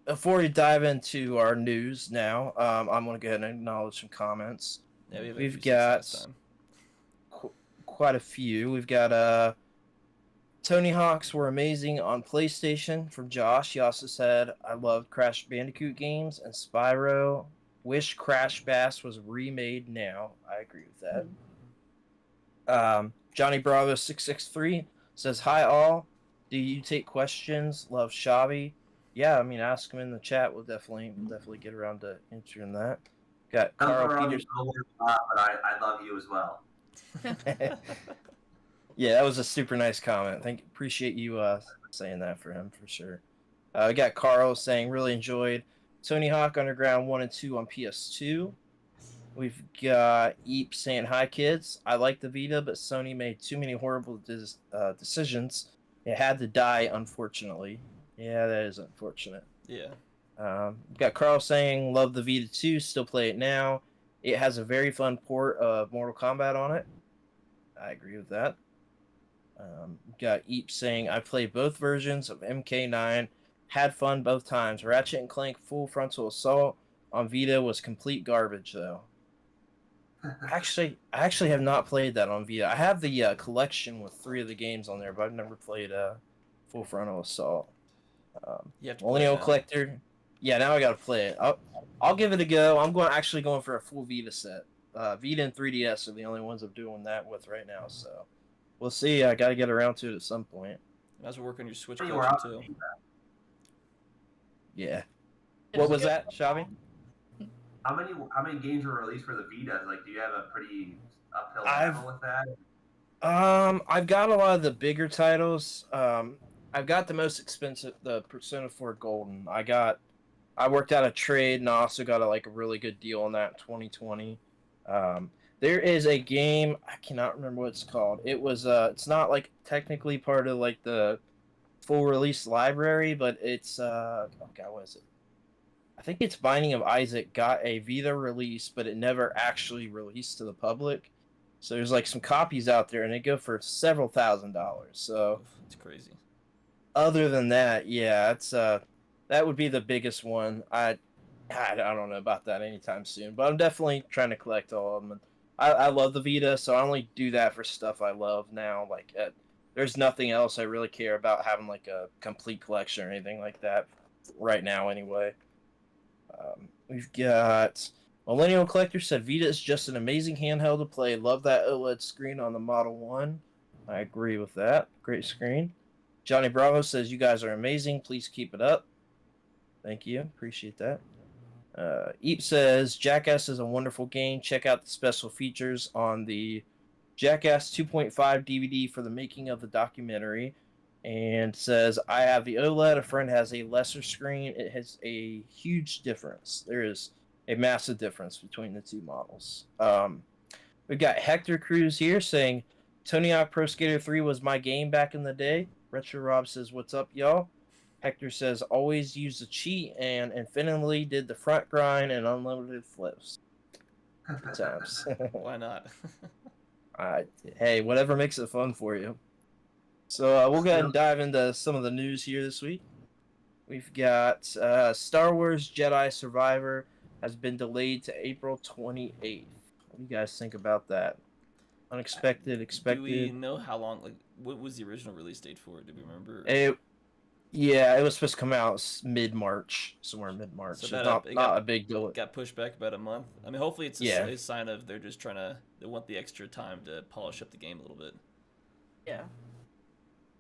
B: Before we dive into our news now, I'm going to go ahead and acknowledge some comments.
A: Yeah,
B: we've got quite a few. We've got Tony Hawks were amazing on PlayStation from Josh. He also said, I loved Crash Bandicoot games and Spyro. Wish Crash Bass was remade now. I agree with that. Johnny Bravo 663 says, hi all. Do you take questions? Love Chavy. Yeah, I mean, ask him in the chat. We'll definitely get around to answering that. Got Carl Peters.
C: But I love you as well.
B: Yeah, that was a super nice comment. Appreciate you saying that for him for sure. We got Carl saying really enjoyed Tony Hawk Underground 1 and 2 on PS2. We've got Eep saying, "Hi kids, I like the Vita, but Sony made too many horrible decisions. It had to die, unfortunately." Yeah, that is unfortunate.
A: Yeah.
B: We've got Carl saying, "Love the Vita 2, still play it now. It has a very fun port of Mortal Kombat on it." I agree with that. We've got Eep saying, "I played both versions of MK9, had fun both times. Ratchet and Clank Full Frontal Assault on Vita was complete garbage, though." I actually have not played that on Vita. I have the collection with 3 of the games on there, but I've never played Full Frontal Assault.
A: You have to play it
B: Millennial
A: now.
B: Collector. Yeah, now I gotta play it. I'll give it a go. I'm going for a full Vita set. Vita and 3DS are the only ones I'm doing that with right now. So we'll see. I gotta get around to it at some point.
A: Might as well work on your Switch
C: Anywhere
A: collection
C: else.
A: too.
B: Yeah. What was that, Xavi?
C: How many games were released for the Vita? Like, do you have a pretty uphill
B: I've-
C: battle with that?
B: I've got a lot of the bigger titles. I've got the most expensive, the Persona 4 Golden. I worked out a trade, and I also got a really good deal on that in 2020. There is a game, I cannot remember what it's called. It's not technically part of the full release library, but it's oh god, what is it? I think it's Binding of Isaac got a Vita release, but it never actually released to the public. So there's some copies out there, and they go for several $1,000s. So
A: It's crazy.
B: other than that, yeah, it's that would be the biggest one. I don't know about that anytime soon, but I'm definitely trying to collect all of them. I love the Vita, so I only do that for stuff I love now. There's nothing else I really care about having a complete collection or anything like that right now, anyway. We've got Millennial Collector said Vita is just an amazing handheld to play. Love that OLED screen on the Model 1. I agree with that. Great screen. Johnny Bravo says you guys are amazing. Please keep it up. Thank you. Appreciate that. Eep says Jackass is a wonderful game. Check out the special features on the Jackass 2.5 DVD for the making of the documentary. And says, I have the OLED. A friend has a lesser screen. It has a huge difference. There is a massive difference between the two models. We've got Hector Cruz here saying, Tony Hawk Pro Skater 3 was my game back in the day. Retro Rob says, what's up, y'all? Hector says, always use the cheat and infinitely did the front grind and unlimited flips. Good times.
A: Why not?
B: Hey, whatever makes it fun for you. So we'll go ahead and dive into some of the news here this week. We've got Star Wars Jedi Survivor has been delayed to April 28th. What do you guys think about that? Unexpected, expected?
A: Do we know how long, what was the original release date for it? Do we remember?
B: It was supposed to come out mid-March, somewhere mid-March.
A: So
B: So not a big deal.
A: Got pushed back about a month. I mean, hopefully it's a sign of they're just they want the extra time to polish up the game a little bit.
D: Yeah.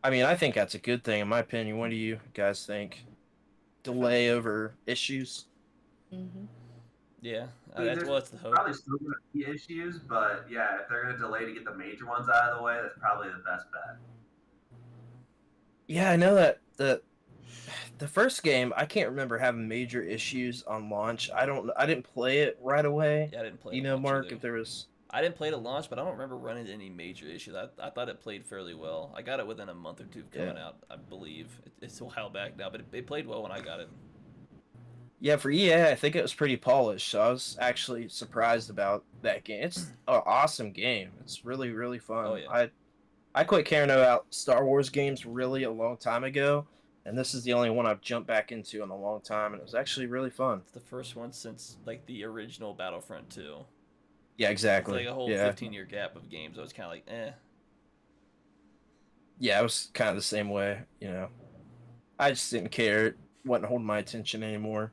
B: I mean, I think that's a good thing, in my opinion. What do you guys think? Delay over issues?
D: Mm-hmm.
A: Yeah,
C: I mean,
A: that's the hope.
C: Probably still going to be issues, but yeah, if they're going to delay to get the major ones out of the way, that's probably the best bet.
B: Yeah, I know that the first game, I can't remember having major issues on launch. I didn't play it right away.
A: Yeah, I didn't play it.
B: You know, Mark,
A: either.
B: if there was...
A: I didn't play it at launch, but I don't remember running into any major issues. I thought it played fairly well. I got it within a month or two of coming out, I believe. It's a while back now, but it played well when I got it.
B: Yeah, for EA, I think it was pretty polished, so I was actually surprised about that game. It's an awesome game. It's really, really fun.
A: Oh, yeah.
B: I quit caring about Star Wars games really a long time ago, and this is the only one I've jumped back into in a long time, and it was actually really fun.
A: It's the first one since, the original Battlefront 2.
B: Yeah, exactly.
A: It's a whole 15-year gap of games. I was kind of eh.
B: Yeah, it was kind of the same way, you know. I just didn't care. It wasn't holding my attention anymore.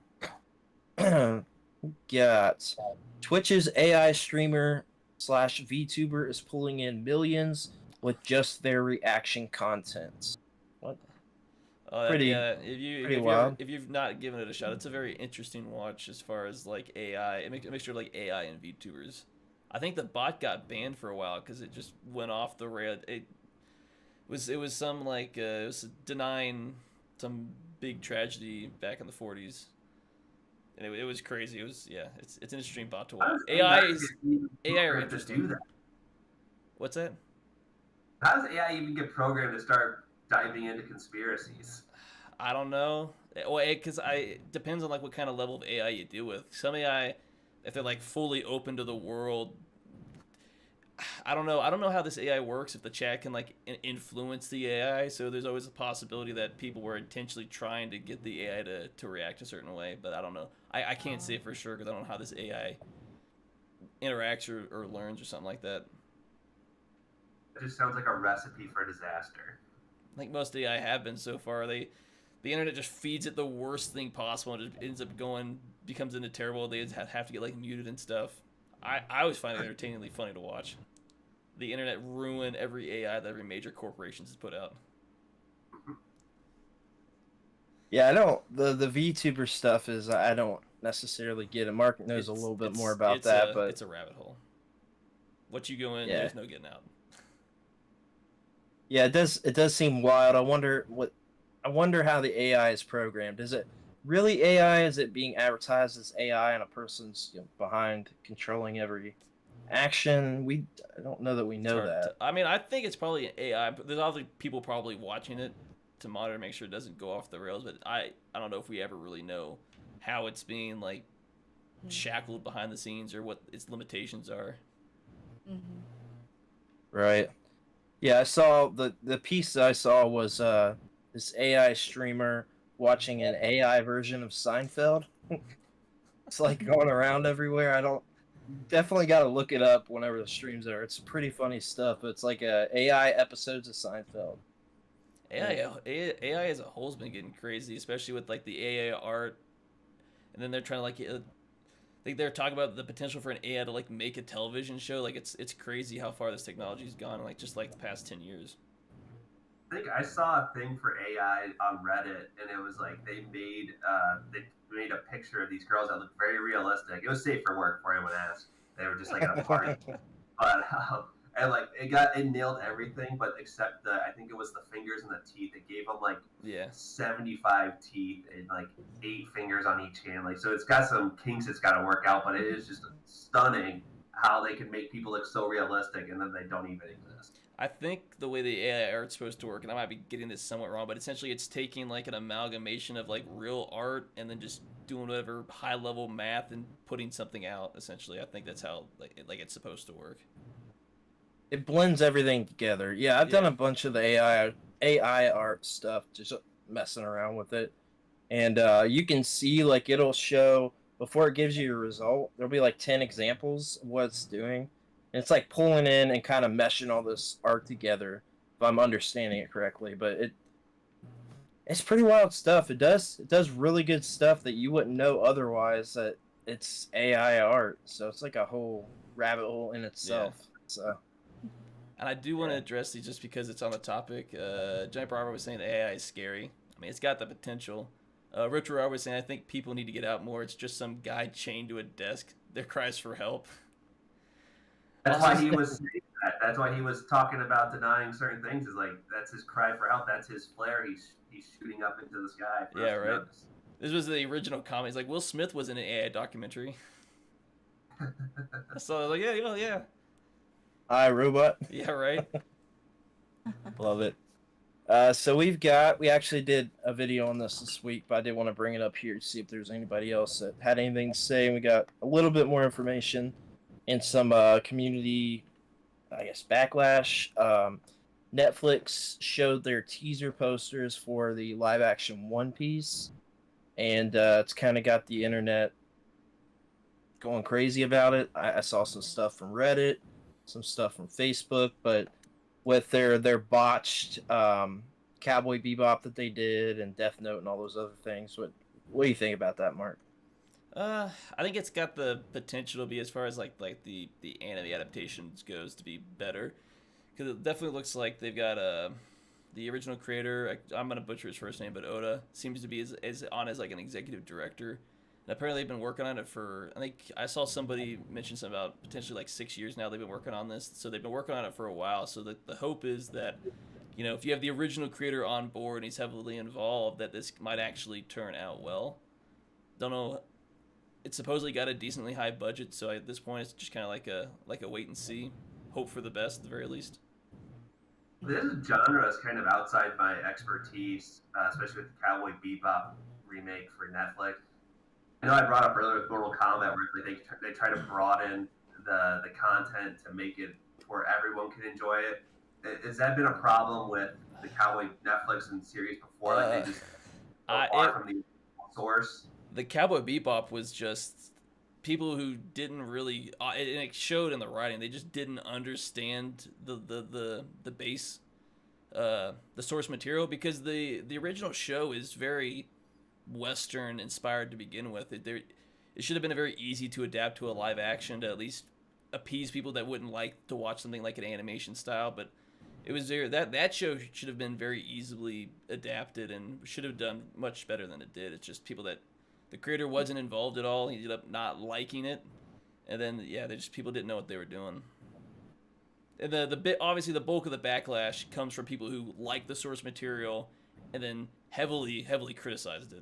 B: Got Twitch's AI streamer / VTuber is pulling in millions with just their reaction content. What? Pretty wild.
A: If you've not given it a shot, it's a very interesting watch as far as AI. It makes a mixture of AI and VTubers. I think the bot got banned for a while because it just went off the rail. It was some it was denying some big tragedy back in the 40s. and it was crazy. It was it's an interesting bot to
C: How
A: watch.
C: does
A: AI are
C: programmed to
A: interesting.
C: do that?
A: What's that?
C: How does AI even get programmed to start diving into conspiracies?
A: I don't know. Well, because it depends on like what kind of level of AI you deal with. Some AI, if they're like fully open to the world, I don't know. I don't know how this AI works. If the chat can like influence the AI, so there's always a possibility that people were intentionally trying to get the AI to react a certain way. But I don't know. I can't say for sure because I don't know how this AI interacts or learns or something like that.
C: It just sounds like a recipe for disaster.
A: Like most AI have been so far, the internet just feeds it the worst thing possible and just ends up becomes into terrible. They have to get like muted and stuff. I always find it entertainingly funny to watch. The internet ruin every AI that every major corporation has put out.
B: Yeah, I don't. The VTuber stuff is I don't necessarily get it. Mark knows a little bit more about that, but
A: it's a rabbit hole. Once you go in,
B: Yeah.
A: there's no getting out.
B: yeah, it does seem wild. I wonder how the AI is programmed. Is it really AI? Is it being advertised as AI and a person's behind controlling every action? I don't know that we know that.
A: I mean, I think it's probably an AI. But there's obviously people probably watching it to monitor, make sure it doesn't go off the rails. But I don't know if we ever really know how it's being like shackled behind the scenes or what its limitations are.
D: Mm-hmm.
B: Right. Yeah, I saw the piece that I saw was this AI streamer watching an AI version of Seinfeld. It's like going around everywhere. I don't definitely got to look it up whenever the streams are. It's pretty funny stuff. It's like AI episodes of Seinfeld.
A: AI as a whole has been getting crazy, especially with like the AI art, and then they're trying to like. I think they're talking about the potential for an AI to like make a television show. Like it's crazy how far this technology's gone in like just like the past 10 years.
C: I think I saw a thing for AI on Reddit, and it was like they made a picture of these girls that looked very realistic. It was safe for work for anyone asked. They were just like at a party, but and like it nailed everything, but except I think it was the fingers and the teeth. It gave them like 75 teeth and like 8 fingers on each hand. Like so, it's got some kinks it's got to work out, but it is just stunning how they can make people look so realistic and then they don't even exist.
A: I think the way the AI art's supposed to work, and I might be getting this somewhat wrong, but essentially it's taking like an amalgamation of like real art and then just doing whatever high level math and putting something out. Essentially, I think that's how like it's supposed to work.
B: It blends everything together. Yeah, I've done a bunch of the AI art stuff, just messing around with it, and you can see like it'll show before it gives you a result. There'll be like 10 examples of what it's doing. And it's like pulling in and kind of meshing all this art together, if I'm understanding it correctly. But it's pretty wild stuff. It does really good stuff that you wouldn't know otherwise. That it's AI art, so it's like a whole rabbit hole in itself.
A: Yeah.
B: So.
A: And I do want to address these just because it's on the topic. Giant Barber was saying the AI is scary. I mean, it's got the potential. Richard Rob was saying, I think people need to get out more. It's just some guy chained to a desk. Their cries for help.
C: That's why he was saying that. That's why he was talking about denying certain things. Is like that's his cry for help. That's his flare. He's shooting up into the sky.
A: Yeah, right. This was the original comment. He's like, Will Smith was in an AI documentary. So I was like, yeah.
B: Hi, robot.
A: Yeah, right.
B: Love it. So we actually did a video on this week, but I did want to bring it up here to see if there's anybody else that had anything to say. We got a little bit more information and some community, I guess, backlash. Netflix showed their teaser posters for the live-action One Piece, and it's kind of got the internet going crazy about it. I saw some stuff from Reddit, some stuff from Facebook, but with their botched Cowboy Bebop that they did and Death Note and all those other things, what do you think about that, Mark?
A: I think it's got the potential to be, as far as like the anime adaptations goes, to be better, because it definitely looks like they've got the original creator. I'm gonna butcher his first name, but Oda seems to be as on as like an executive director. And apparently they've been working on it for, I think I saw somebody mention something about potentially like 6 years now they've been working on this. So they've been working on it for a while. So the hope is that, if you have the original creator on board and he's heavily involved, that this might actually turn out well. Don't know it's supposedly got a decently high budget, so at this point it's just kind of like a wait and see, hope for the best at the very least.
C: This genre is kind of outside my expertise, especially with the Cowboy Bebop remake for Netflix. I know I brought up earlier with Mortal Kombat where they try to broaden the content to make it where everyone can enjoy it. Has that been a problem with the Cowboy Netflix and series before? Like they just go far from the source?
A: The Cowboy Bebop was just people who didn't really, and it showed in the writing, they just didn't understand the base, the source material, because the original show is very Western inspired to begin with. It should have been very easy to adapt to a live action to at least appease people that wouldn't like to watch something like an animation style, but it was that show should have been very easily adapted and should have done much better than it did. It's just people that the creator wasn't involved at all. He ended up not liking it, and then people didn't know what they were doing. And obviously the bulk of the backlash comes from people who like the source material and then heavily criticized it.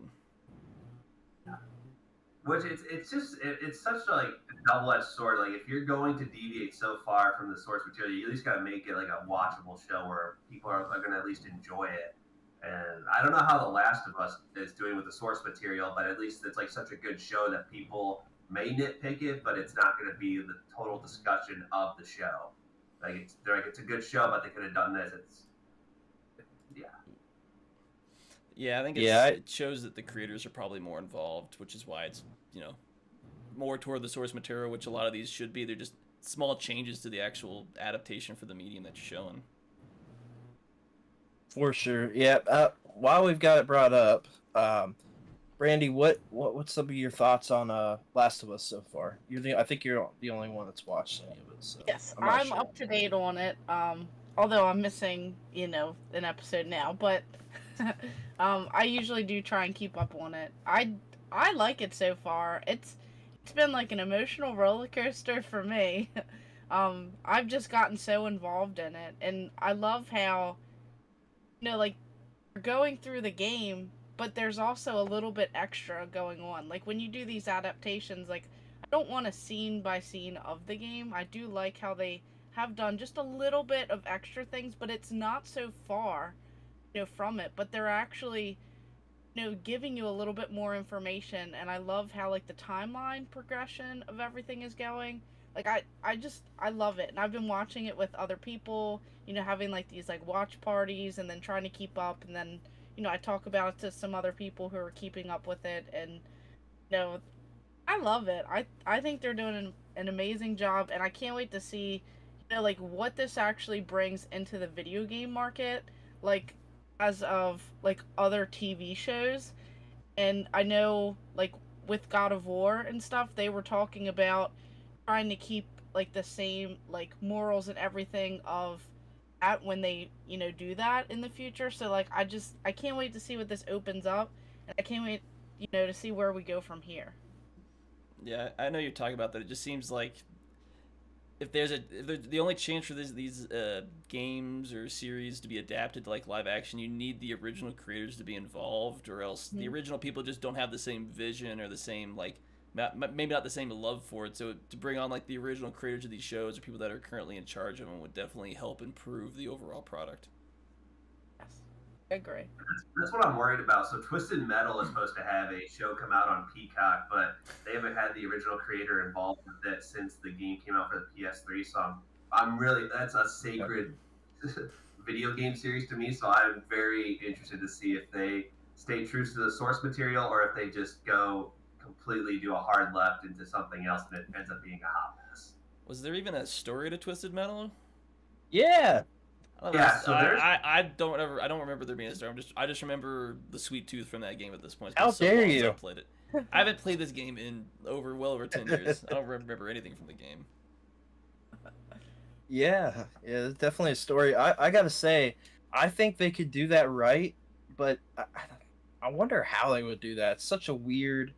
C: Which it's such a double-edged sword. Like if you're going to deviate so far from the source material, you at least got to make it like a watchable show where people are going to at least enjoy it. And I don't know how The Last of Us is doing with the source material, but at least it's like such a good show that people may nitpick it, but it's not going to be the total discussion of the show. Like it's a good show, but they could have done this.
A: Yeah, I think it shows that the creators are probably more involved, which is why it's, more toward the source material, which a lot of these should be. They're just small changes to the actual adaptation for the medium that you're showing.
B: For sure. Yeah. While we've got it brought up, Brandy, what's some of your thoughts on Last of Us so far? I think you're the only one that's watched any of it. So
D: yes, I'm up to date on it. Although I'm missing, an episode now, but I usually do try and keep up on it. I like it so far. It's been like an emotional roller coaster for me. I've just gotten so involved in it, and I love how, like, you're going through the game, but there's also a little bit extra going on. Like when you do these adaptations, like I don't want a scene by scene of the game. I do like how they have done just a little bit of extra things, but it's not so far, from it. But they're actually, giving you a little bit more information, and I love how like the timeline progression of everything is going. Like I love it, and I've been watching it with other people, having like these like watch parties, and then trying to keep up, and then I talk about it to some other people who are keeping up with it, and I love it. I think they're doing an amazing job, and I can't wait to see like what this actually brings into the video game market, like as of like other TV shows. And I know like with God of War and stuff, they were talking about trying to keep like the same like morals and everything of that when they do that in the future. So like I can't wait to see what this opens up, and I can't wait to see where we go from here.
A: Yeah, I know you're talking about that. It just seems like if the only chance for these games or series to be adapted to like live action, you need the original creators to be involved, or else the original people just don't have the same vision or the same like maybe not the same love for it. So to bring on like the original creators of these shows or people that are currently in charge of them would definitely help improve the overall product.
D: Yes, I agree.
C: That's what I'm worried about. So Twisted Metal is supposed to have a show come out on Peacock, but they haven't had the original creator involved with it since the game came out for the PS3. So I'm really, that's a sacred video game series to me. So I'm very interested to see if they stay true to the source material or if they just go completely do a hard left into something else and it ends up being a hot mess.
A: Was there even a story to Twisted Metal?
B: Yeah.
C: Yeah, so
A: I don't remember there being a story. I just remember the sweet tooth from that game at this point.
B: How dare you?
A: I played it. I haven't played this game in well over 10 years. I don't remember anything from the game.
B: Yeah, there's definitely a story. I gotta say, I think they could do that right, but I wonder how they would do that. It's such a weird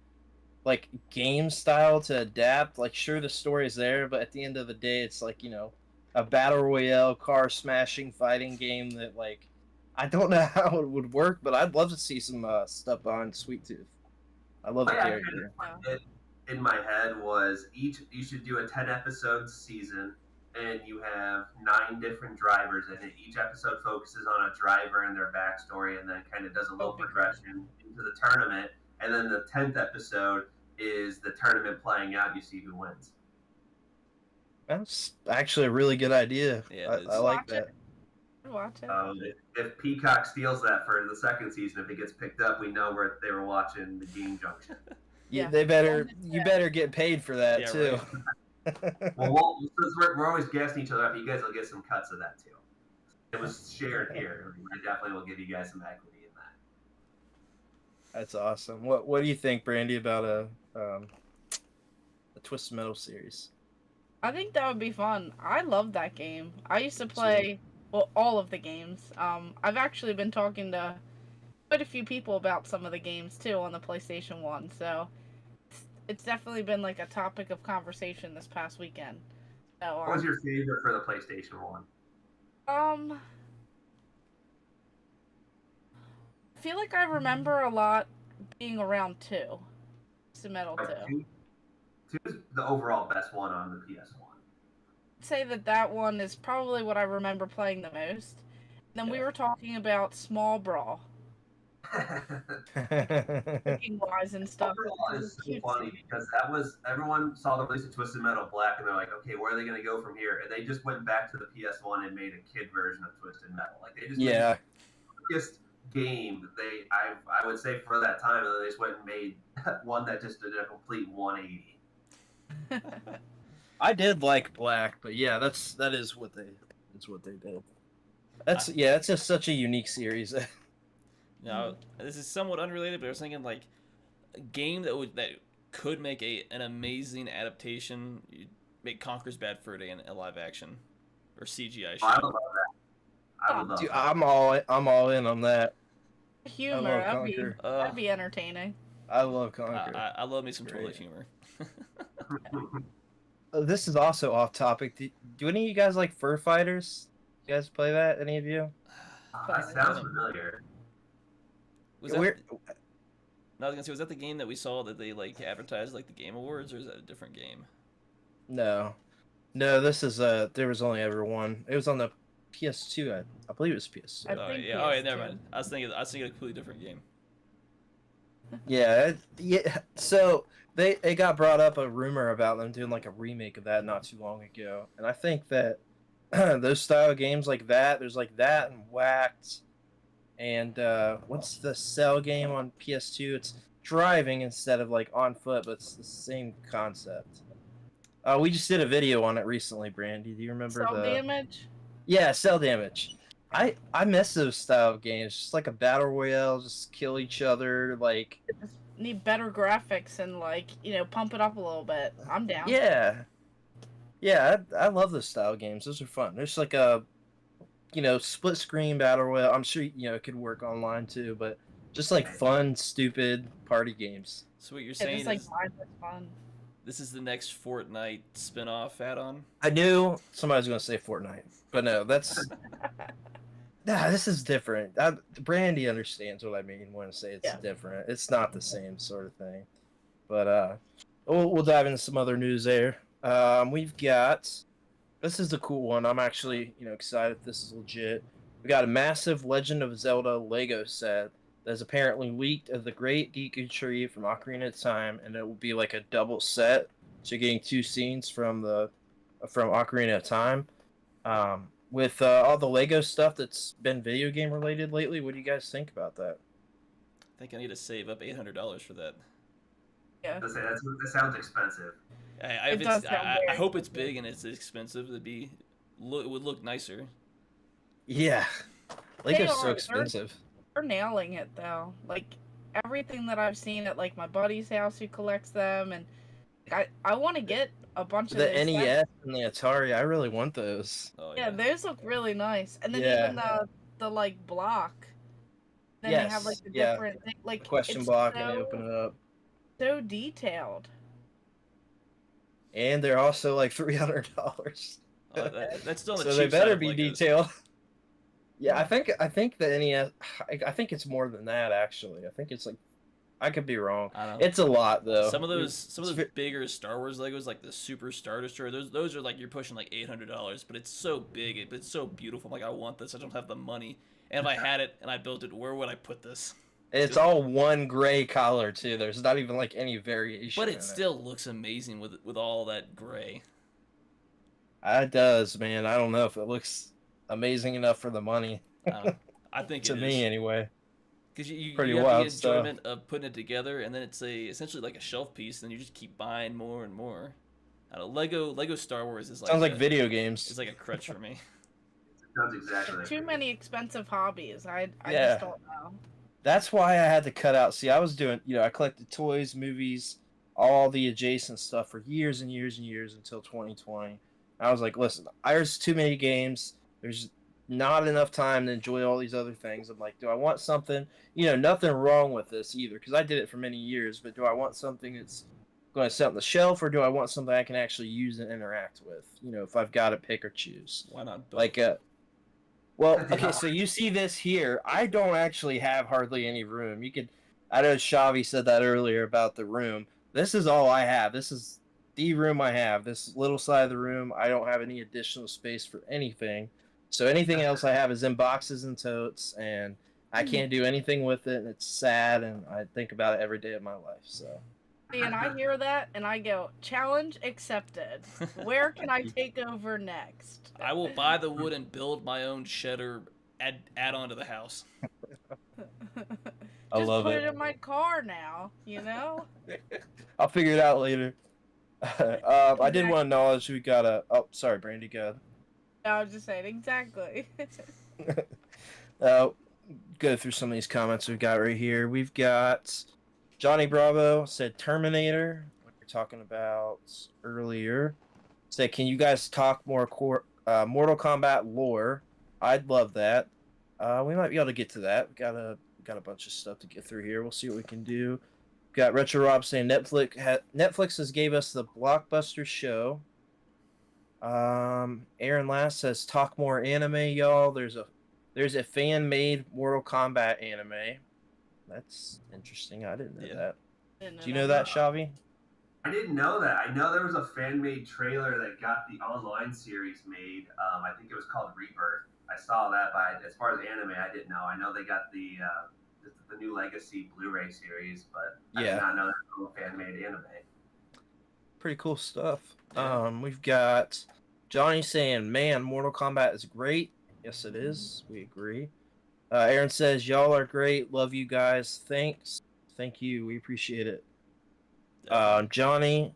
B: like game style to adapt. Like sure the story's there, but at the end of the day it's like, a battle royale car smashing fighting game that like I don't know how it would work, but I'd love to see some stuff on Sweet Tooth. I love the character.
C: in my head was you should do a 10 episode season, and you have 9 different drivers in it. Each episode focuses on a driver and their backstory, and then kind of does a little progression into the tournament. And then the 10th episode is the tournament playing out. You see who wins.
B: That's actually a really good idea.
A: Yeah,
B: I like that.
D: Watch it.
C: If Peacock steals that for the second season, if it gets picked up, we know where they were watching the Game Junction.
D: Yeah.
B: You better get paid for that too.
C: Right. Well, since we're always gassing each other up, you guys will get some cuts of that too. It was shared here. I definitely will give you guys some equity in that.
B: That's awesome. What do you think, Brandy, about a Twisted Metal series?
D: I think that would be fun. I love that game. I used to play, well, all of the games. I've actually been talking to quite a few people about some of the games, too, on the PlayStation 1. So, it's definitely been, like, a topic of conversation this past weekend. So,
C: what was your favorite for the PlayStation 1?
D: I feel like I remember a lot being around 2. Twisted Metal 2.
C: 2 is the overall best one on the PS1.
D: I'd say that one is probably what I remember playing the most. Then we were talking about Small Brawl. Looking wise and stuff.
C: Overall is so funny because that was everyone saw the release of Twisted Metal Black and they're like, okay, where are they going to go from here? And they just went back to the PS1 and made a kid version of Twisted Metal. Like they just made the biggest game I would say for that time, and then they just went and made one that just did a complete 180.
B: I did like Black, but yeah, that is what they did. It's just such a unique series.
A: Now, this is somewhat unrelated, but I was thinking like a game that could make an amazing adaptation. You'd make Conker's Bad Fur Day in a live action or CGI show.
C: I would love that. I would love
B: Dude,
C: that.
B: I'm all in on that.
D: Humor,
B: I love Conker.
D: that'd be entertaining.
B: I love Conker.
A: I love me some toilet humor.
B: This is also off topic. Do any of you guys like Fur Fighters? You guys play that? Any of you?
C: That sounds familiar.
A: Was that, no, I was gonna say, was that the game that we saw that they like advertised like the Game Awards, or is that a different game?
B: No, this is there was only ever one. It was on the PS2. I believe it was PS2.
A: Oh yeah, never mind. I was thinking a completely different game.
B: Yeah. So they got brought up a rumor about them doing like a remake of that not too long ago, and I think that those style games like that, there's like that and Whacked, and what's the Cell game on PS2? It's driving instead of like on foot, but it's the same concept. We just did a video on it recently, Brandy. Do you remember
D: Cell Damage?
B: Yeah, Cell Damage. I miss those style of games. Just like a battle royale, just kill each other, like.
D: Just need better graphics and like pump it up a little bit. I'm down.
B: Yeah, I love those style games. Those are fun. There's like a, split screen battle royale. I'm sure it could work online too, but just like fun, stupid party games.
A: So what you're saying
D: like
A: is
D: mindless fun.
A: This is the next Fortnite spin-off add-on?
B: I knew somebody was going to say Fortnite, but no, that's. This is different. Brandy understands what I mean when I say it's different. It's not the same sort of thing. But we'll dive into some other news there. We've got. This is a cool one. I'm actually excited. This is legit. We got a massive Legend of Zelda Lego set that's apparently leaked of the Great Geeky Tree from Ocarina of Time, and it will be like a double set. So you're getting 2 scenes from Ocarina of Time. With all the Lego stuff that's been video game related lately, what do you guys think about that?
A: I think I need to save up $800 for that.
D: Yeah.
C: That sounds expensive.
A: I hope it's big and it's expensive. It would look nicer.
B: Yeah, Lego's so expensive.
D: They're nailing it though. Like everything that I've seen at like my buddy's house who collects them, and I want to get a bunch of
B: the
D: those
B: NES
D: sets.
B: and the Atari. I really want those.
A: Oh,
D: Yeah, those look really nice. And then even the like block. Then they have like the different like
B: question block and they open it up.
D: So detailed.
B: And they're also like $300.
A: That's still on the
B: so
A: cheap
B: they better
A: side
B: be
A: of Legos.
B: detailed. Yeah, I think the NES. I think it's more than that actually. I think it's like I could be wrong.
A: I don't know.
B: It's a lot though.
A: Some of those bigger Star Wars Legos, like the Super Star Destroyer, those are like you're pushing like $800, but it's so big, it's so beautiful. I'm like, I want this. I don't have the money, and if I had it and I built it, where would I put this?
B: It's all one gray color too. There's not even like any variation.
A: But it still looks amazing with all that gray.
B: It does, man. I don't know if it looks amazing enough for the money.
A: I think
B: to
A: it
B: me
A: is.
B: Anyway.
A: Because you
B: Pretty
A: have
B: wild
A: the enjoyment of putting it together, and then it's essentially like a shelf piece, and you just keep buying more and more. I don't know, Lego Star Wars is like
B: sounds like video games.
A: It's like a crutch for me.
C: Sounds exactly like
D: Too many expensive hobbies. I
B: Yeah.
D: just don't know.
B: That's why I had to cut out. See, I was doing, I collected toys, movies, all the adjacent stuff for years and years and years until 2020. I was like, listen, there's too many games. There's not enough time to enjoy all these other things. I'm like, do I want something? Nothing wrong with this either, because I did it for many years. But do I want something that's going to sit on the shelf, or do I want something I can actually use and interact with? If I've got to pick or choose.
A: Why not both?
B: Like, well, okay, so you see this here. I don't actually have hardly any room. I know Chavy said that earlier about the room. This is all I have. This is the room I have. This little side of the room. I don't have any additional space for anything. So anything else I have is in boxes and totes, and I can't do anything with it, and it's sad, and I think about it every day of my life. So.
D: And I hear that, and I go, challenge accepted. Where can I take over next?
A: I will buy the wood and build my own shed or add on to the house.
B: I love
D: put
B: it.
D: it in my car now,
B: I'll figure it out later. I did want to acknowledge we got a... Oh, sorry, Brandy, go ahead.
D: I was just saying, exactly.
B: Go through some of these comments we've got right here. We've got Johnny Bravo said Terminator, what we were talking about earlier. Said, can you guys talk more Mortal Kombat lore? I'd love that. We might be able to get to that. We got a bunch of stuff to get through here. We'll see what we can do. Got Retro Rob saying Netflix has gave us the blockbuster show. Aaron Last says talk more anime, y'all. There's a fan-made Mortal Kombat anime. That's interesting. I didn't know that. Do you know that, Chavy?
C: I didn't know that. I know there was a fan-made trailer that got the online series made. I think it was called Rebirth. I saw that, but as far as anime, I didn't know. I know they got the new Legacy Blu-ray series, but I did not know there was a fan-made anime.
B: Pretty cool stuff. We've got Johnny saying, man, Mortal Kombat is great. Yes, it is. We agree. Aaron says, y'all are great. Love you guys. Thanks. Thank you. We appreciate it. Johnny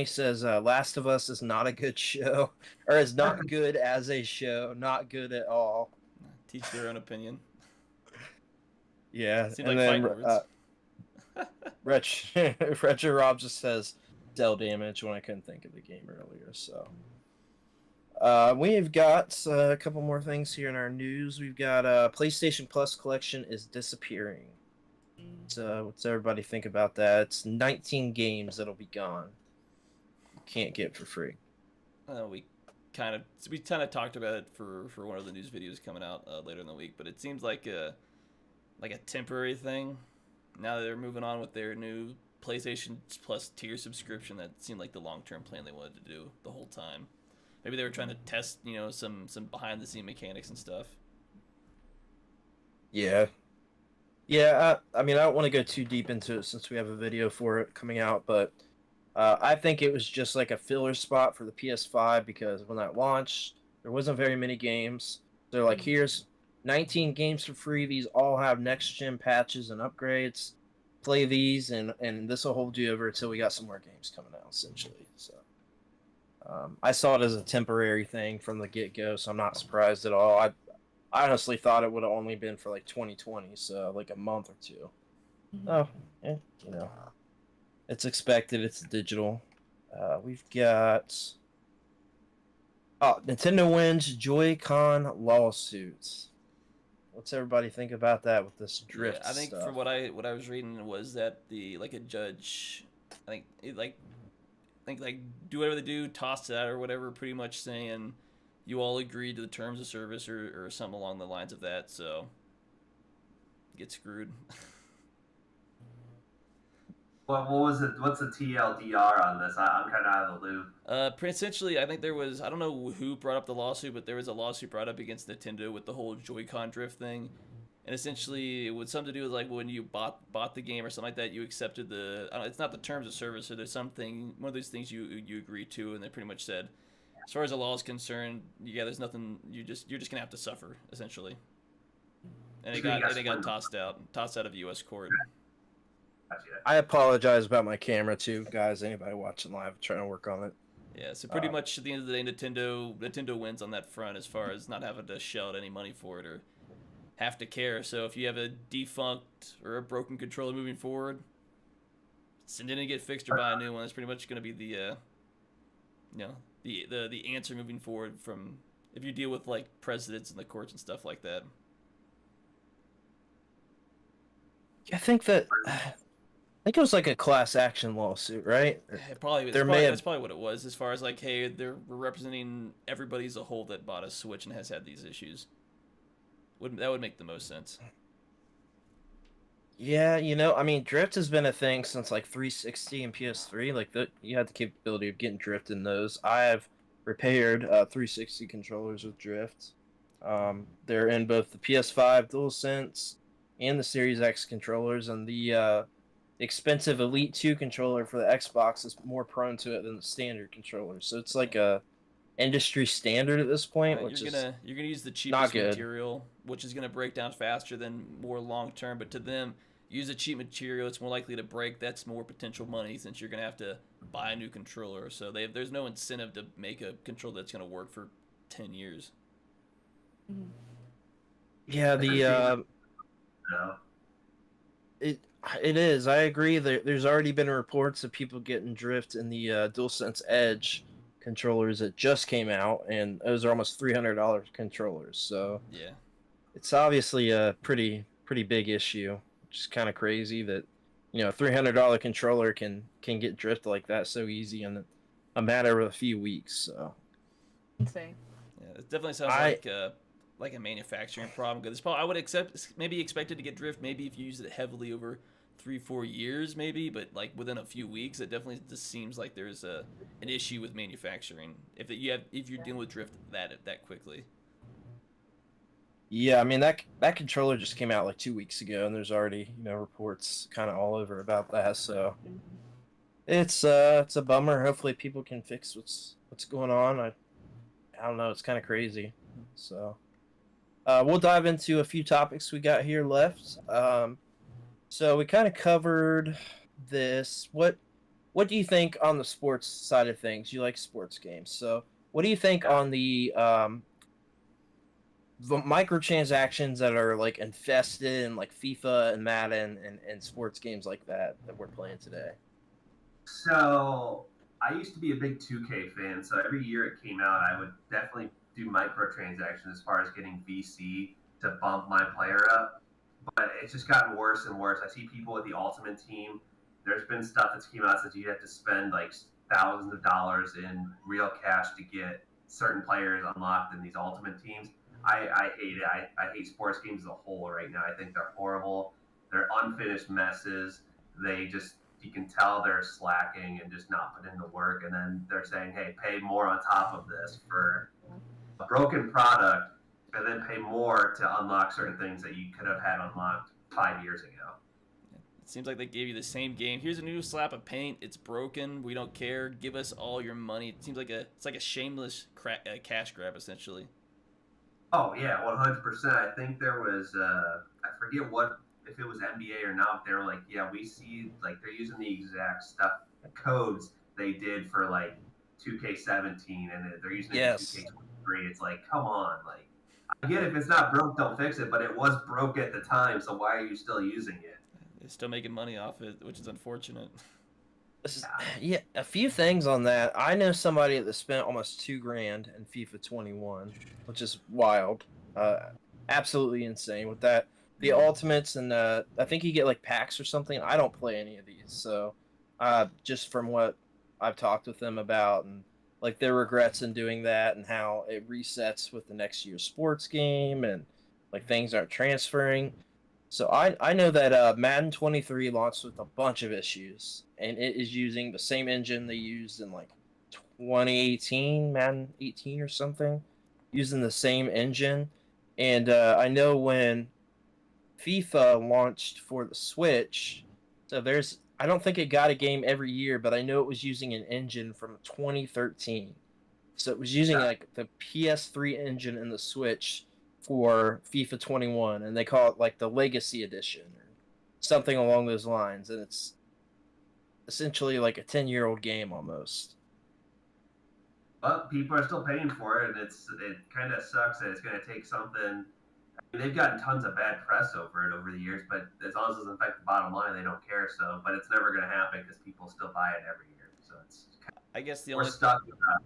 B: says, Last of Us is not a good show. Or is not good as a show. Not good at all.
A: Teach their own opinion.
B: Yeah.
A: Seems
B: and
A: like
B: then Retro Rob just says, Cell Damage, when I couldn't think of the game earlier. So we've got a couple more things here in our news. We've got PlayStation Plus collection is disappearing. So what's everybody think about that? It's 19 games that'll be gone. You can't get for free.
A: We kind of talked about it for one of the news videos coming out later in the week, but it seems like a temporary thing. Now that they're moving on with their new PlayStation Plus tier subscription, that seemed like the long-term plan they wanted to do the whole time. Maybe they were trying to test, some behind-the-scene mechanics and stuff.
B: Yeah. Yeah, I mean, I don't want to go too deep into it since we have a video for it coming out, but I think it was just like a filler spot for the PS5 because when that launched, there wasn't very many games. They're like, here's 19 games for free. These all have next-gen patches and upgrades. Play these, and this will hold you over until we got some more games coming out, essentially. So I saw it as a temporary thing from the get-go, so I'm not surprised at all. I honestly thought it would have only been for like 2020, so like a month or two. Oh, yeah, it's expected. It's digital. We've got Nintendo wins Joy-Con lawsuits. What's everybody think about that with this drift?
A: Yeah, I think
B: stuff?
A: from what I was reading was that a judge, I think do whatever they do, toss it out or whatever, pretty much saying you all agreed to the terms of service or something along the lines of that, so get screwed.
C: what was it? What's the TLDR on this? I'm kind of out of the loop.
A: Essentially, I think there was, I don't know who brought up the lawsuit, but there was a lawsuit brought up against Nintendo with the whole Joy-Con drift thing. And essentially, it was something to do with like when you bought the game or something like that, you accepted the. I don't know, it's not the terms of service, or there's something, one of those things you agree to, and they pretty much said, as far as the law is concerned, yeah, there's nothing. You're just gonna have to suffer essentially. And it got tossed out of U.S. court.
B: I apologize about my camera too, guys. Anybody watching live, trying to work on it.
A: Yeah, so pretty much at the end of the day, Nintendo wins on that front as far as not having to shell out any money for it or have to care. So if you have a defunct or a broken controller moving forward, send it in and get fixed or buy a new one. That's pretty much going to be the the answer moving forward from if you deal with like precedents in the courts and stuff like that.
B: I think it was like a class action lawsuit, right?
A: That's probably what it was. As far as like, hey, we're representing everybody as a whole that bought a Switch and has had these issues. That would make the most sense.
B: Yeah, I mean, drift has been a thing since like 360 and PS3. Like you had the capability of getting drift in those. I have repaired 360 controllers with drift. They're in both the PS5 DualSense and the Series X controllers, and the expensive Elite 2 controller for the Xbox is more prone to it than the standard controller. So it's like a industry standard at this point, which
A: you're gonna use the cheapest material, which is gonna break down faster than more long term. But to them, use a cheap material, it's more likely to break. That's more potential money since you're gonna have to buy a new controller. So there's no incentive to make a controller that's gonna work for 10 years.
B: Yeah, it is. I agree. There's already been reports of people getting drift in the DualSense Edge controllers that just came out, and those are almost $300 controllers. So
A: yeah,
B: it's obviously a pretty big issue, which is kind of crazy that a $300 controller can get drift like that so easy in a matter of a few weeks. So
D: insane.
A: Yeah, it definitely sounds like a manufacturing problem. Because I would expect it to get drift maybe if you use it heavily over 3-4 years maybe, but like within a few weeks, it definitely just seems like there's an issue with manufacturing if you're dealing with drift that quickly.
B: Yeah, I mean that controller just came out like 2 weeks ago, and there's already reports kind of all over about that. So it's a bummer. Hopefully people can fix what's going on. I don't know. It's kind of crazy. So we'll dive into a few topics we got here left. So we kind of covered this. What do you think on the sports side of things? You like sports games. So what do you think on the microtransactions that are like infested in like FIFA and Madden and sports games like that we're playing today?
C: So I used to be a big 2K fan. So every year it came out, I would definitely do microtransactions as far as getting VC to bump my player up. But it's just gotten worse and worse. I see people with the Ultimate Team. There's been stuff that's came out since you have to spend like thousands of dollars in real cash to get certain players unlocked in these Ultimate Teams. I hate it. I hate sports games as a whole right now. I think they're horrible. They're unfinished messes. You can tell they're slacking and just not putting in the work. And then they're saying, hey, pay more on top of this for a broken product, and then pay more to unlock certain things that you could have had unlocked 5 years ago.
A: It seems like they gave you the same game. Here's a new slap of paint. It's broken. We don't care. Give us all your money. It seems like it's like a shameless cash grab, essentially.
C: Oh yeah, 100%. I think there was I forget if it was NBA or not. They were like, yeah, we see like they're using the exact stuff codes they did for like 2K17, and they're using it in 2K23. It's like, come on, like. I get if it's not broke, don't fix it, but it was broke at the time, so why are you still using it?
A: They're still making money off it, which is unfortunate.
B: Yeah, a few things on that. I know somebody that spent almost $2,000 in FIFA 21, which is wild. Absolutely insane with that. The ultimates and I think you get like packs or something. I don't play any of these, so just from what I've talked with them about and like their regrets in doing that and how it resets with the next year's sports game and like things aren't transferring. So I know that Madden 23 launched with a bunch of issues, and it is using the same engine they used in like 2018, Madden 18 or something, using the same engine. And I know when FIFA launched for the Switch, so I don't think it got a game every year, but I know it was using an engine from 2013. So it was using like the PS3 engine in the Switch for FIFA 21, and they call it like the Legacy Edition or something along those lines, and it's essentially like a 10-year-old game almost.
C: But people are still paying for it, and it kind of sucks that it's going to take something. I mean, they've gotten tons of bad press over it over the years, but as long as it doesn't affect the bottom line, they don't care. So, but it's never going to happen because people still buy it every year. So it's
A: I guess
C: we're stuck with that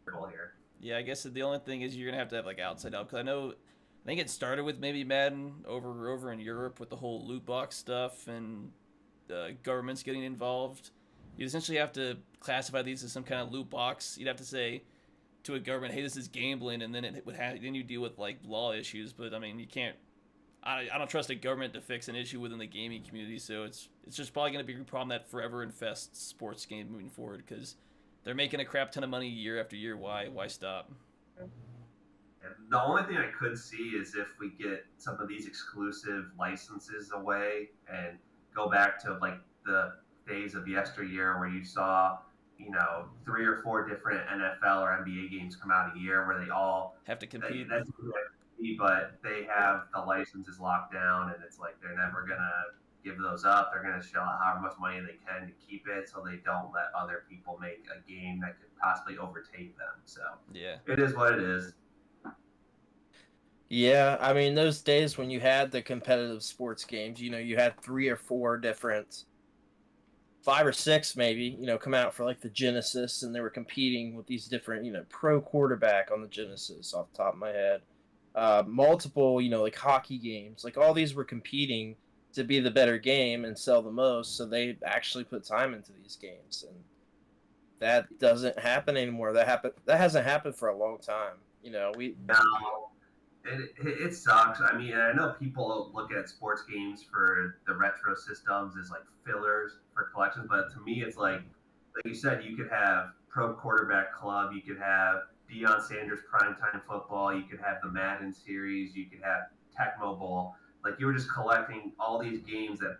C: circle here.
A: Yeah, I guess the only thing is you're gonna have to have like outside help, because I think it started with maybe Madden over in Europe with the whole loot box stuff and governments getting involved. You essentially have to classify these as some kind of loot box. You'd have to say to a government, "Hey, this is gambling," and then then you deal with like law issues. But I mean, you can't. I don't trust a government to fix an issue within the gaming community, so it's just probably going to be a problem that forever infests sports games moving forward, because they're making a crap ton of money year after year. Why stop?
C: The only thing I could see is if we get some of these exclusive licenses away and go back to like the days of yesteryear where you saw, 3 or 4 different NFL or NBA games come out a year where they all
A: have to compete.
C: That's but they have the licenses locked down, and it's like they're never gonna give those up. They're gonna shell out however much money they can to keep it, so they don't let other people make a game that could possibly overtake them. So
A: yeah,
C: it is what it is.
B: Yeah, I mean, those days when you had the competitive sports games, you had 3 or 4 different, 5 or 6 maybe, come out for like the Genesis, and they were competing with these different, pro quarterback on the Genesis off the top of my head. Multiple, like hockey games, like all these were competing to be the better game and sell the most, so they actually put time into these games, and that doesn't happen anymore. That hasn't happened for a long time.
C: No, it sucks. I mean, I know people look at sports games for the retro systems as like fillers for collections, but to me, it's like you said, you could have Pro Quarterback Club, you could have Deion Sanders Primetime Football, you could have the Madden series, you could have Tecmo Bowl. Like, you were just collecting all these games that,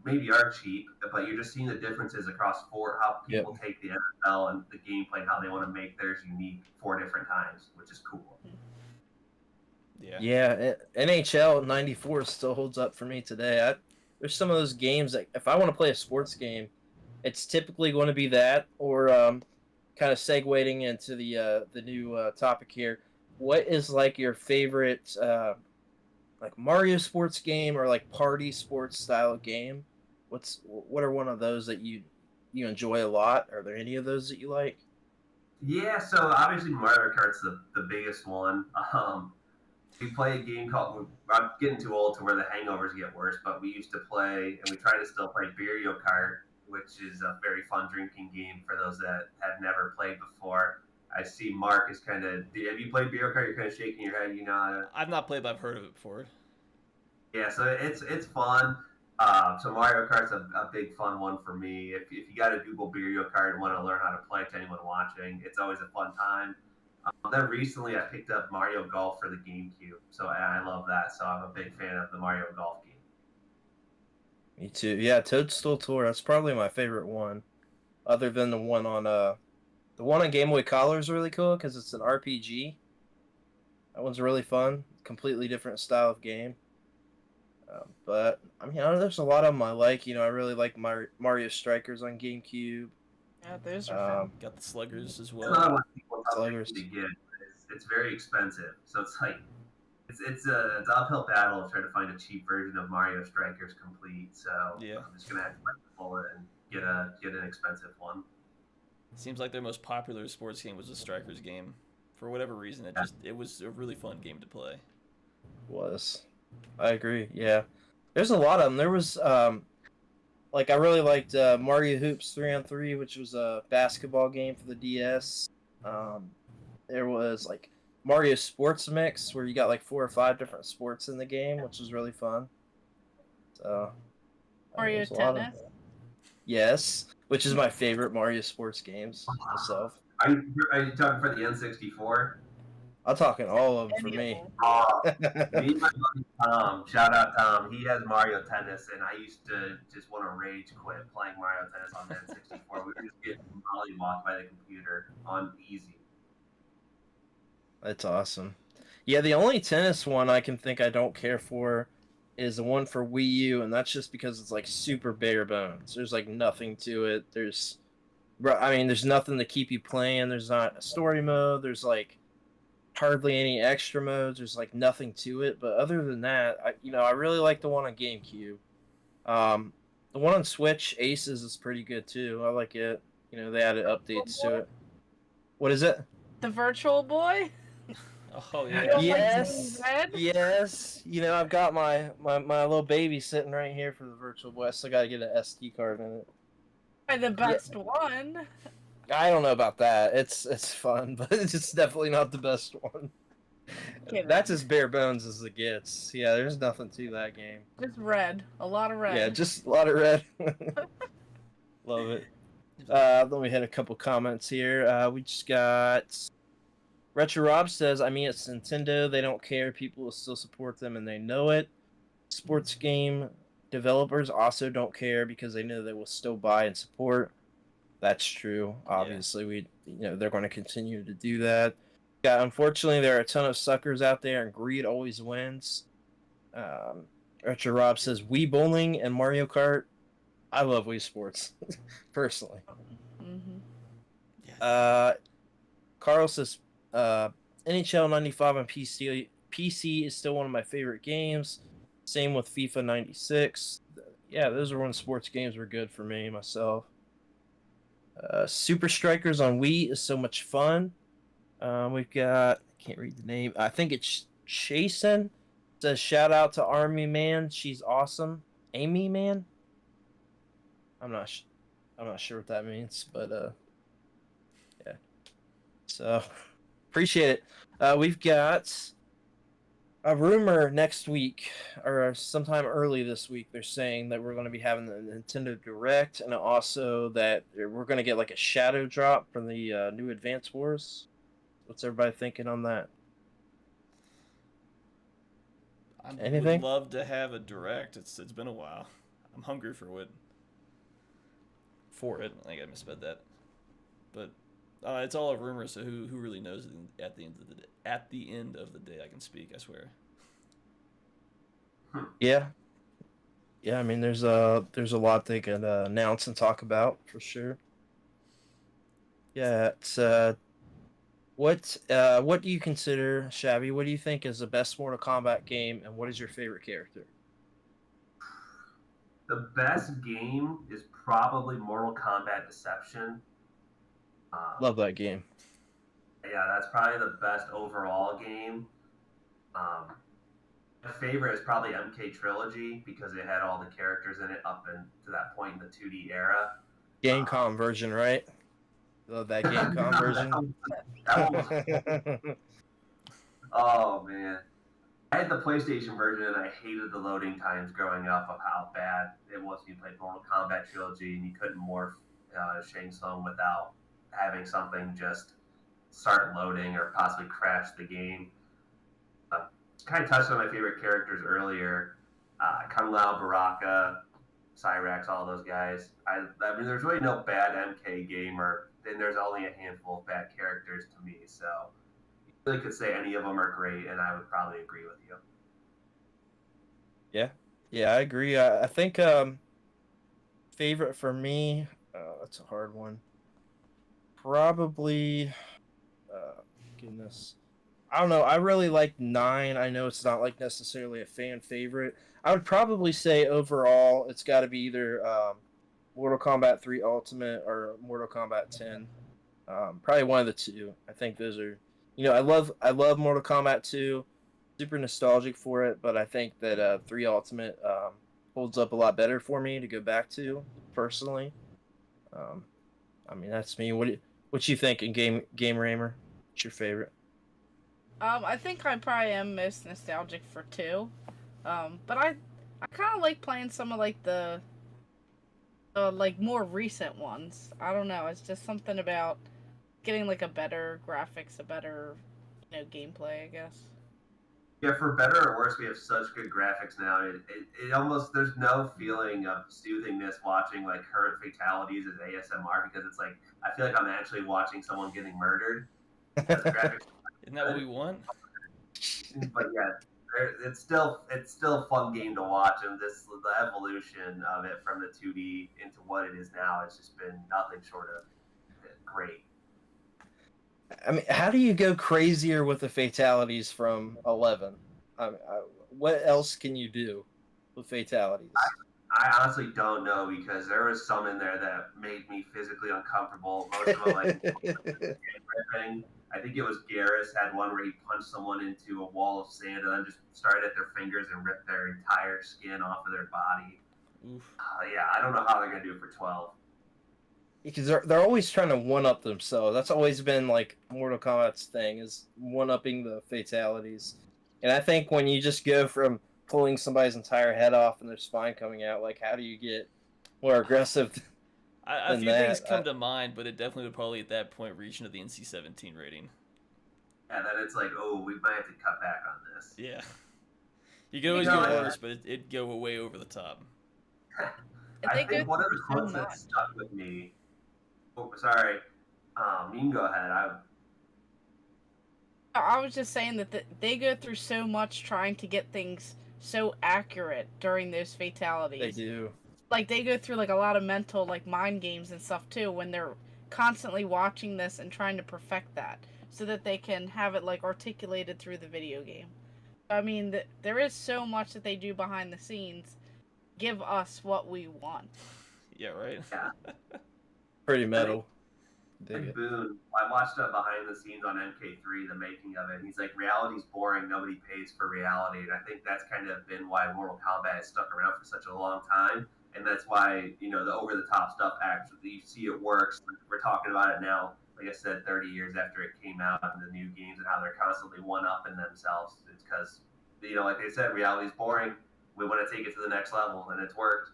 C: maybe are cheap, but you're just seeing the differences across how people take the NFL and the gameplay and how they want to make theirs unique 4 different times, which is cool.
B: Yeah, NHL 94 still holds up for me today. There's some of those games that if I want to play a sports game, it's typically going to be that, or kind of segueing into the new topic here. What is like your favorite like Mario sports game or like party sports style game? What are one of those that you enjoy a lot? Are there any of those that you like?
C: Yeah, so obviously Mario Kart's the biggest one. We play a game called, I'm getting too old to where the hangovers get worse, but we used to play, and we try to still play Mario Kart, which is a very fun drinking game for those that have never played before. I see Mark is kind of, have you played Mario Kart? You're kind of shaking your head,
A: I've not played, but I've heard of it before.
C: Yeah, so it's fun. So Mario Kart's a big fun one for me. If you got to Google Mario Kart and want to learn how to play to anyone watching, it's always a fun time. Then recently I picked up Mario Golf for the GameCube, so I love that. So I'm a big fan of the Mario Golf game.
B: Me too. Yeah, Toadstool Tour. That's probably my favorite one, other than the one on Game Boy Color is really cool because it's an RPG. That one's really fun. Completely different style of game. But I mean, there's a lot of them I like. I really like Mario Strikers on GameCube.
D: Yeah, those are fun.
A: Got the Sluggers as
C: It's
A: well.
C: not what people tell me
B: Sluggers.
C: to get. It's very expensive, so it's like it's an uphill battle to try to find a cheap version of Mario Strikers complete. So
A: Yeah.
C: I'm just gonna have to bite the bullet and get an expensive one.
A: Seems like their most popular sports game was the Strikers game. For whatever reason, it was a really fun game to play.
B: I agree. Yeah, there's a lot of them. There was like I really liked Mario Hoops 3-on-3, which was a basketball game for the DS. There was like Mario Sports Mix, where you got like 4 or 5 different sports in the game, which was really fun. So
D: Mario
B: there's a lot of-
D: Tennis.
B: Yes, which is my favorite Mario sports games myself.
C: Are you talking for the N64?
B: I'm talking all of them for
D: Any of
B: me.
D: them.
C: Me and my buddy Tom, shout out Tom, he has Mario Tennis, and I used to just want to rage quit playing Mario Tennis on the N64. We were just getting mollywalked by the computer on easy.
B: That's awesome. Yeah, the only tennis one I can think I don't care for is the one for Wii U, and that's just because it's like super bare bones. There's like nothing to it. There's nothing to keep you playing. There's not a story mode. There's like hardly any extra modes. There's like nothing to it. But other than that, I really like the one on GameCube. The one on Switch, Aces, is pretty good too. I like it. They added updates to it. What is it?
D: The Virtual Boy?
A: Oh yeah.
D: You don't like
B: Yes,
D: Red?
B: yes. I've got my little baby sitting right here for the Virtual Boy. I still gotta get an SD card in it.
D: The best one.
B: I don't know about that. It's fun, but it's definitely not the best one.
D: Kidding.
B: That's as bare bones as it gets. Yeah, there's nothing to that game.
D: Just red. A lot of red.
B: Yeah, just a lot of red. Love it. Let me hit a couple comments here. We just got Retro Rob says, it's Nintendo. They don't care. People will still support them, and they know it. Sports game developers also don't care because they know they will still buy and support. That's true. Obviously, they're going to continue to do that. Yeah, unfortunately, there are a ton of suckers out there, and greed always wins. Retro Rob says, Wii Bowling and Mario Kart. I love Wii Sports, personally.
D: Mm-hmm.
B: Carl says, NHL 95 on PC is still one of my favorite games. Same with FIFA 96. Yeah, those are when sports games were good for me, myself. Super Strikers on Wii is so much fun. We've got, I can't read the name. I think it's Chasen. Says, shout out to Army Man. She's awesome. Amy Man? I'm not sure what that means, but yeah. So appreciate it. We've got a rumor next week, or sometime early this week. They're saying that we're going to be having the Nintendo Direct, and also that we're going to get like a shadow drop from the new Advance Wars. What's everybody thinking on that? Anything?
A: Would love to have a Direct. It's been a while. I'm hungry for it. I think I misspelled that. But it's all a rumor, so who really knows at the end of the day? At the end of the day, I can speak. I swear.
B: Yeah. Yeah, there's a lot they could announce and talk about for sure. Yeah, it's what do you consider, Chavy? What do you think is the best Mortal Kombat game, and what is your favorite character?
C: The best game is probably Mortal Kombat Deception.
B: Love that game.
C: Yeah, that's probably the best overall game. My favorite is probably MK Trilogy because it had all the characters in it up to that point in the 2D era.
B: GameCom version, right? Love that GameCom version.
C: That was, oh man, I had the PlayStation version and I hated the loading times growing up of how bad it was when you played Mortal Kombat Trilogy and you couldn't morph Shang Tsung without having something just start loading or possibly crash the game. Kind of touched on my favorite characters earlier. Kung Lao, Baraka, Cyrax, all those guys. I mean, there's really no bad MK gamer. Then there's only a handful of bad characters to me. So you really could say any of them are great, and I would probably agree with you.
B: Yeah, I agree. I think favorite for me, that's a hard one. Probably, goodness, I don't know. I really like 9. I know it's not like necessarily a fan favorite. I would probably say overall it's got to be either Mortal Kombat 3 Ultimate or Mortal Kombat 10. Probably one of the two. I think those are, I love Mortal Kombat 2. Super nostalgic for it, but I think that 3 Ultimate holds up a lot better for me to go back to personally. That's me. What you think in Game Ramer? What's your favorite?
D: I think I probably am most nostalgic for 2. But I kind of like playing some of like the like more recent ones. I don't know. It's just something about getting like a better graphics, a better gameplay, I guess.
C: Yeah, for better or worse, we have such good graphics now. It almost there's no feeling of soothingness watching like current fatalities as ASMR because it's like I feel like I'm actually watching someone getting murdered. Because the graphics.
A: Isn't that what we want?
C: But yeah, it's still a fun game to watch, and the evolution of it from the 2D into what it is now has just been nothing short of great.
B: I mean, how do you go crazier with the fatalities from 11? What else can you do with fatalities?
C: I honestly don't know because there was some in there that made me physically uncomfortable. Most of them, like, ripping. I think it was Garrus had one where he punched someone into a wall of sand and then just started at their fingers and ripped their entire skin off of their body. Yeah, I don't know how they're going to do it for 12.
B: Because they're always trying to one-up themselves. That's always been, like, Mortal Kombat's thing, is one-upping the fatalities. And I think when you just go from pulling somebody's entire head off and their spine coming out, like, how do you get more aggressive
A: A few things come to mind, but it definitely would probably at that point reach into the NC-17 rating.
C: Yeah, then it's like, oh, we might have to cut back on this.
A: Yeah. You can always do worse, but it'd go way over the top.
C: I think one of the quotes that stuck with me... Oh, sorry. You can go ahead.
D: I was just saying that they go through so much trying to get things so accurate during those fatalities.
B: They do.
D: Like, they go through, like, a lot of mental, like, mind games and stuff, too, when they're constantly watching this and trying to perfect that so that they can have it, like, articulated through the video game. I mean, there is so much that they do behind the scenes. Give us what we want.
A: Yeah, right?
C: Yeah.
B: Pretty metal.
C: And Boone, I watched behind the scenes on MK3, the making of it, and he's like, reality's boring, nobody pays for reality, and I think that's kind of been why Mortal Kombat has stuck around for such a long time, and that's why, the over-the-top stuff, actually, you see it works. We're talking about it now, like I said, 30 years after it came out, and the new games, and how they're constantly one-upping themselves. It's because, like they said, reality's boring, we want to take it to the next level, and it's worked.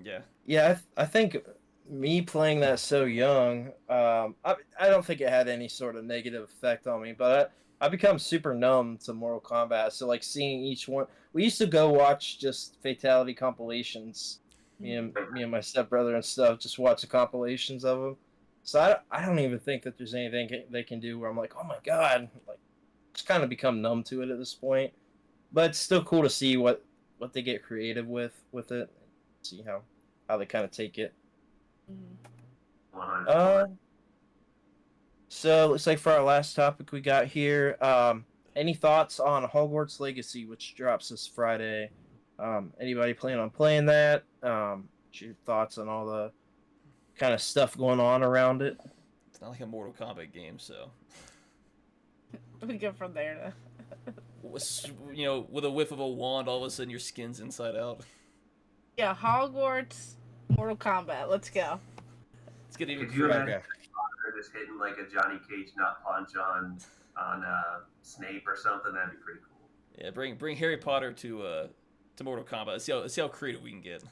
A: Yeah.
B: Yeah, I think... me playing that so young, I don't think it had any sort of negative effect on me, but I become super numb to Mortal Kombat. So, like, seeing each one, we used to go watch just fatality compilations. Me and my stepbrother and stuff just watch the compilations of them. So I don't even think that there's anything they can do where I'm like, oh my god, like, just kind of become numb to it at this point. But it's still cool to see what they get creative with it, see how they kind of take it. So looks like for our last topic we got here, any thoughts on Hogwarts Legacy, which drops this Friday? Anybody plan on playing that? What's your thoughts on all the kind of stuff going on around it?
A: It's not like a Mortal Kombat game, so
D: We go from there to
A: with a whiff of a wand, all of a sudden your skin's inside out.
D: Yeah, Hogwarts, Mortal Kombat. Let's go.
A: Let's get even
C: crazier. Just hitting like a Johnny Cage nut punch on Snape or something. That'd be pretty cool.
A: Yeah, bring Harry Potter to Mortal Kombat. Let's see how creative we can get.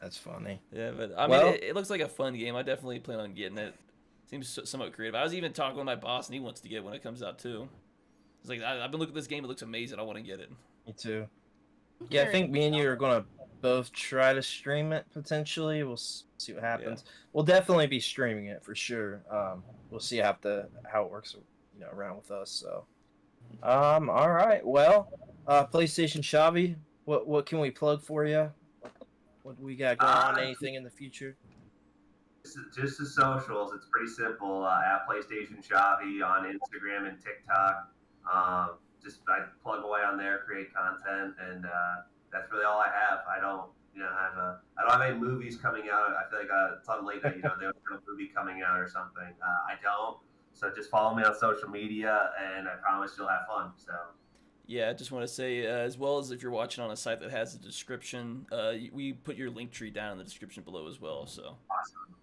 B: That's funny.
A: Yeah, but I mean, it looks like a fun game. I definitely plan on getting it. Seems somewhat creative. I was even talking with my boss, and he wants to get it when it comes out too. It's like I've been looking at this game. It looks amazing. I want to get it.
B: Me too. Yeah, I think me and you are gonna both try to stream it potentially. We'll see what happens. Yeah. We'll definitely be streaming it for sure. We'll see how it works, around with us. So, all right. Well, PlayStation Chavy, what can we plug for you? What do we got going on? Anything in the future?
C: Just the socials. It's pretty simple. At PlayStation Chavy on Instagram and TikTok. I plug away on there, create content, and that's really all I have. I don't, I don't have any movies coming out. I feel like it's on late, there's a movie coming out or something. I don't. So just follow me on social media, and I promise you'll have fun. So.
A: Yeah, I just want to say, as well as if you're watching on a site that has a description, we put your Linktree down in the description below as well. So.
C: Awesome.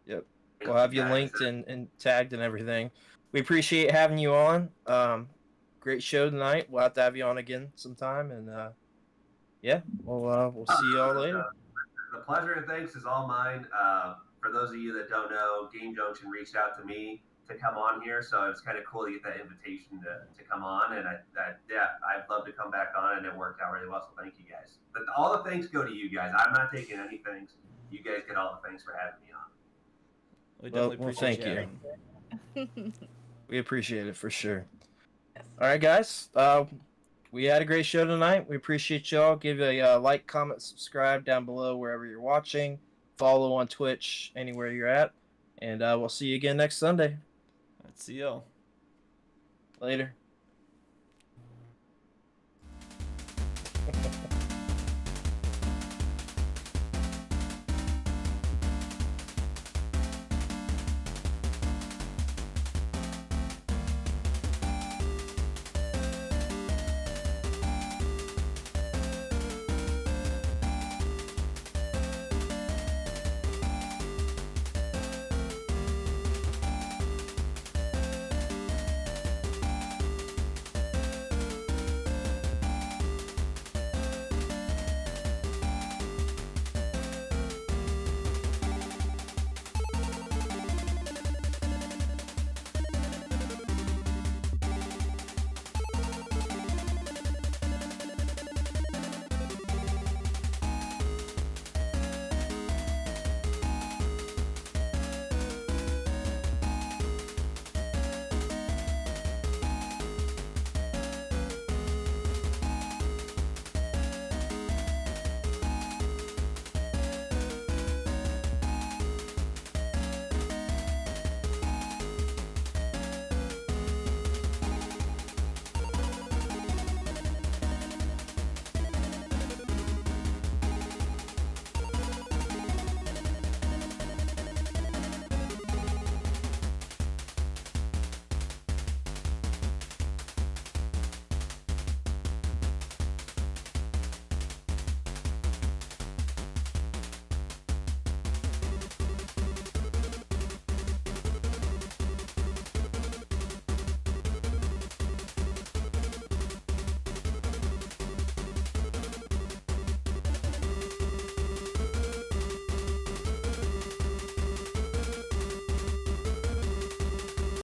B: Yep. We'll have you linked and tagged and everything. We appreciate having you on. great show tonight. We'll have to have you on again sometime, and yeah, we'll see you all later.
C: The pleasure and thanks is all mine. For those of you that don't know, Game Junction reached out to me to come on here, so it's kind of cool to get that invitation to come on, and I'd love to come back on, and it worked out really well, so thank you guys. But all the thanks go to you guys. I'm not taking any thanks. You guys get all the thanks for having me on.
A: We definitely appreciate
B: thank you. We appreciate it for sure.
D: Yes.
B: All right, guys. We had a great show tonight. We appreciate y'all. Give a like, comment, subscribe down below wherever you're watching. Follow on Twitch, anywhere you're at. And we'll see you again next Sunday.
A: Let's see y'all.
B: Later.